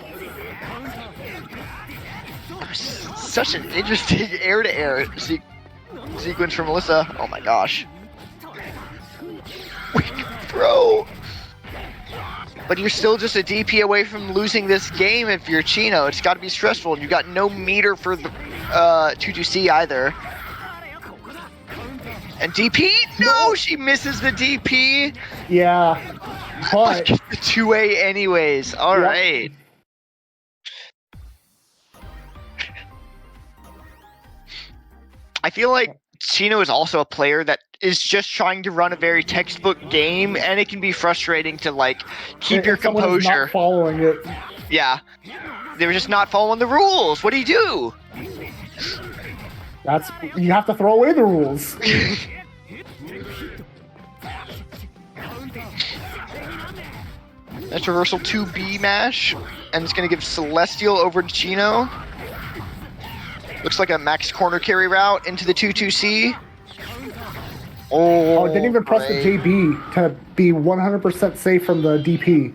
Such an interesting air-to-air sequence from Melissa. Oh my gosh. Weak throw. But you're still just a DP away from losing this game if you're Chino. It's got to be stressful. And you got no meter for the 2-2C either. And DP? No, she misses the DP. Yeah, but the 2A anyways. All right. I feel like Chino is also a player that is just trying to run a very textbook game, and it can be frustrating to, like, keep your composure. Not following it. Yeah. They were just not following the rules. What do you do? You have to throw away the rules. That's reversal 2B mash, and it's going to give Celestial over to Chino. Looks like a max corner carry route into the 2-2C. Oh, didn't even press the JB to be 100% safe from the DP.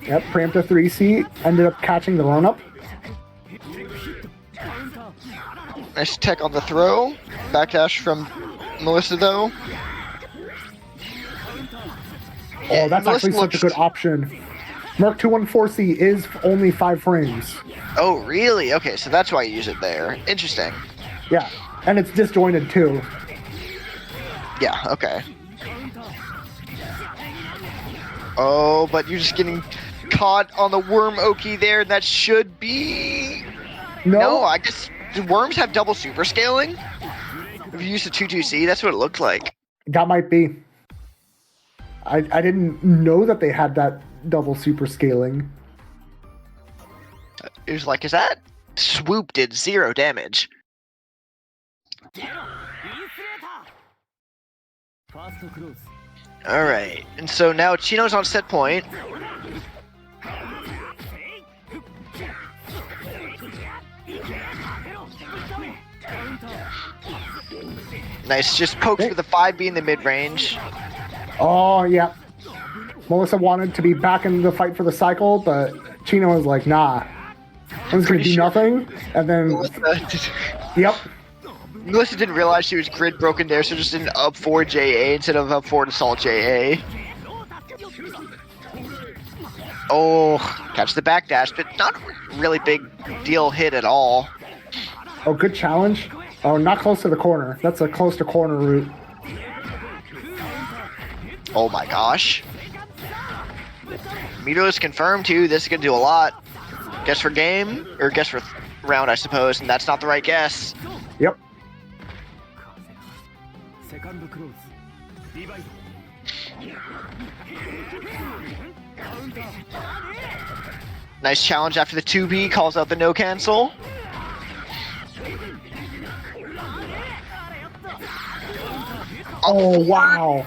Yep, preemptive 3C, ended up catching the run-up. Nice tech on the throw. Backdash from Melissa, though. Oh, that's actually such a good option. Merc 214C is only 5 frames. Oh, really? Okay, so that's why you use it there. Interesting. Yeah, and it's disjointed too. Yeah, okay. Oh, but you're just getting caught on the worm Oki there. That should be... No, I guess... Do worms have double super scaling? If you use the 2-2C, that's what it looked like. That might be. I didn't know that they had that double super scaling. It was like, is that swoop did 0 damage? Alright, and so now Chino's on set point. Nice, just pokes with the 5B in the mid-range. Oh, yeah. Melissa wanted to be back in the fight for the cycle, but Chino was like, nah. I'm just going to do nothing. And then... Yep. Melissa didn't realize she was grid broken there, so just did an up 4 JA instead of up 4 assault JA. Oh, catch the backdash, but not really big deal hit at all. Oh, good challenge. Oh, not close to the corner. That's a close to corner route. Oh my gosh. Meterless confirmed too. This is gonna do a lot. Guess for game or guess for round, I suppose, and that's not the right guess. Yep. Nice challenge after the 2B calls out the no cancel. Oh, wow.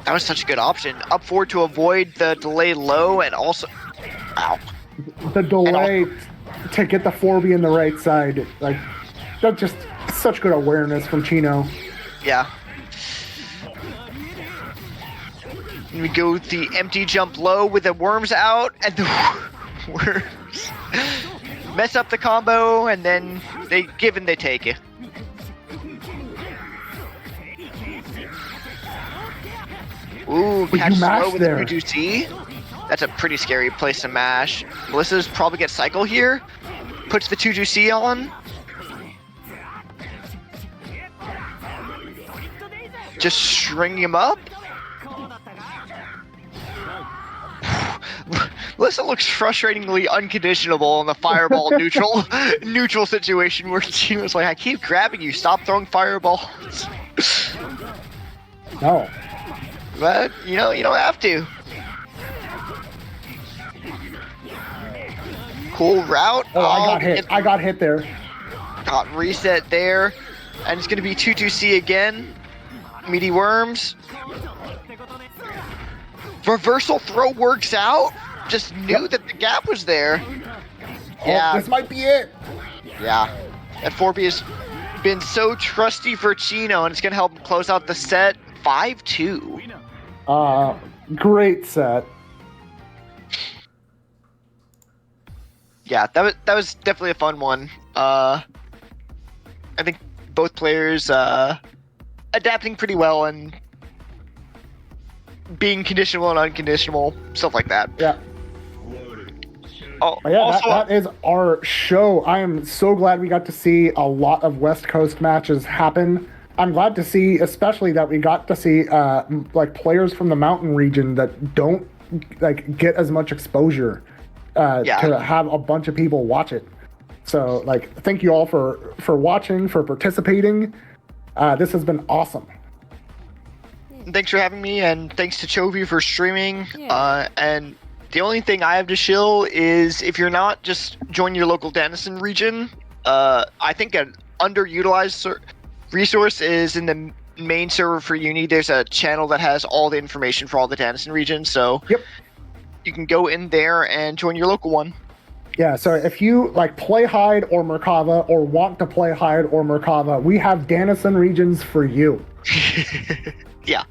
That was such a good option. Up forward to avoid the delay low and also... Ow. The delay to get the 4B in the right side. Like, that's just such good awareness from Chino. Yeah. And we go with the empty jump low with the worms out, and the worms mess up the combo, and then they give and they take it. Ooh, But catch you slow mashed with there. the 2C. That's a pretty scary place to mash. Melissa's probably get cycle here. Puts the 2C on. Just string him up. Melissa looks frustratingly unconditionable in the fireball neutral situation where she was like, I keep grabbing you, stop throwing fireballs. No. But, you don't have to. Cool route. Oh, I got hit there. Got reset there. And it's going to be 2-2C again. Meaty worms. Reversal throw works out. Just knew that the gap was there. Yeah. Oh, this might be it. Yeah. That 4B has been so trusty for Chino, and it's going to help him close out the set 5-2. Great set. Yeah, that was definitely a fun one. I think both players adapting pretty well and being conditional and unconditional, stuff like that. Yeah. Oh, But yeah, also, that is our show. I am so glad we got to see a lot of West Coast matches happen. I'm glad to see, especially that we got to see like players from the mountain region that don't like get as much exposure to have a bunch of people watch it. So like, thank you all for watching, for participating. This has been awesome. thanks for having me, and thanks to Chovy for streaming. Yeah. And the only thing I have to shill is if you're not, just join your local Danisen region. I think an underutilized resource is in the main server for Uni. There's a channel that has all the information for all the Danisen regions, so Yep. you can go in there and join your local one. Yeah, so if you like play Hyde or Merkava or want to play Hyde or Merkava, we have Danisen regions for you. Yeah.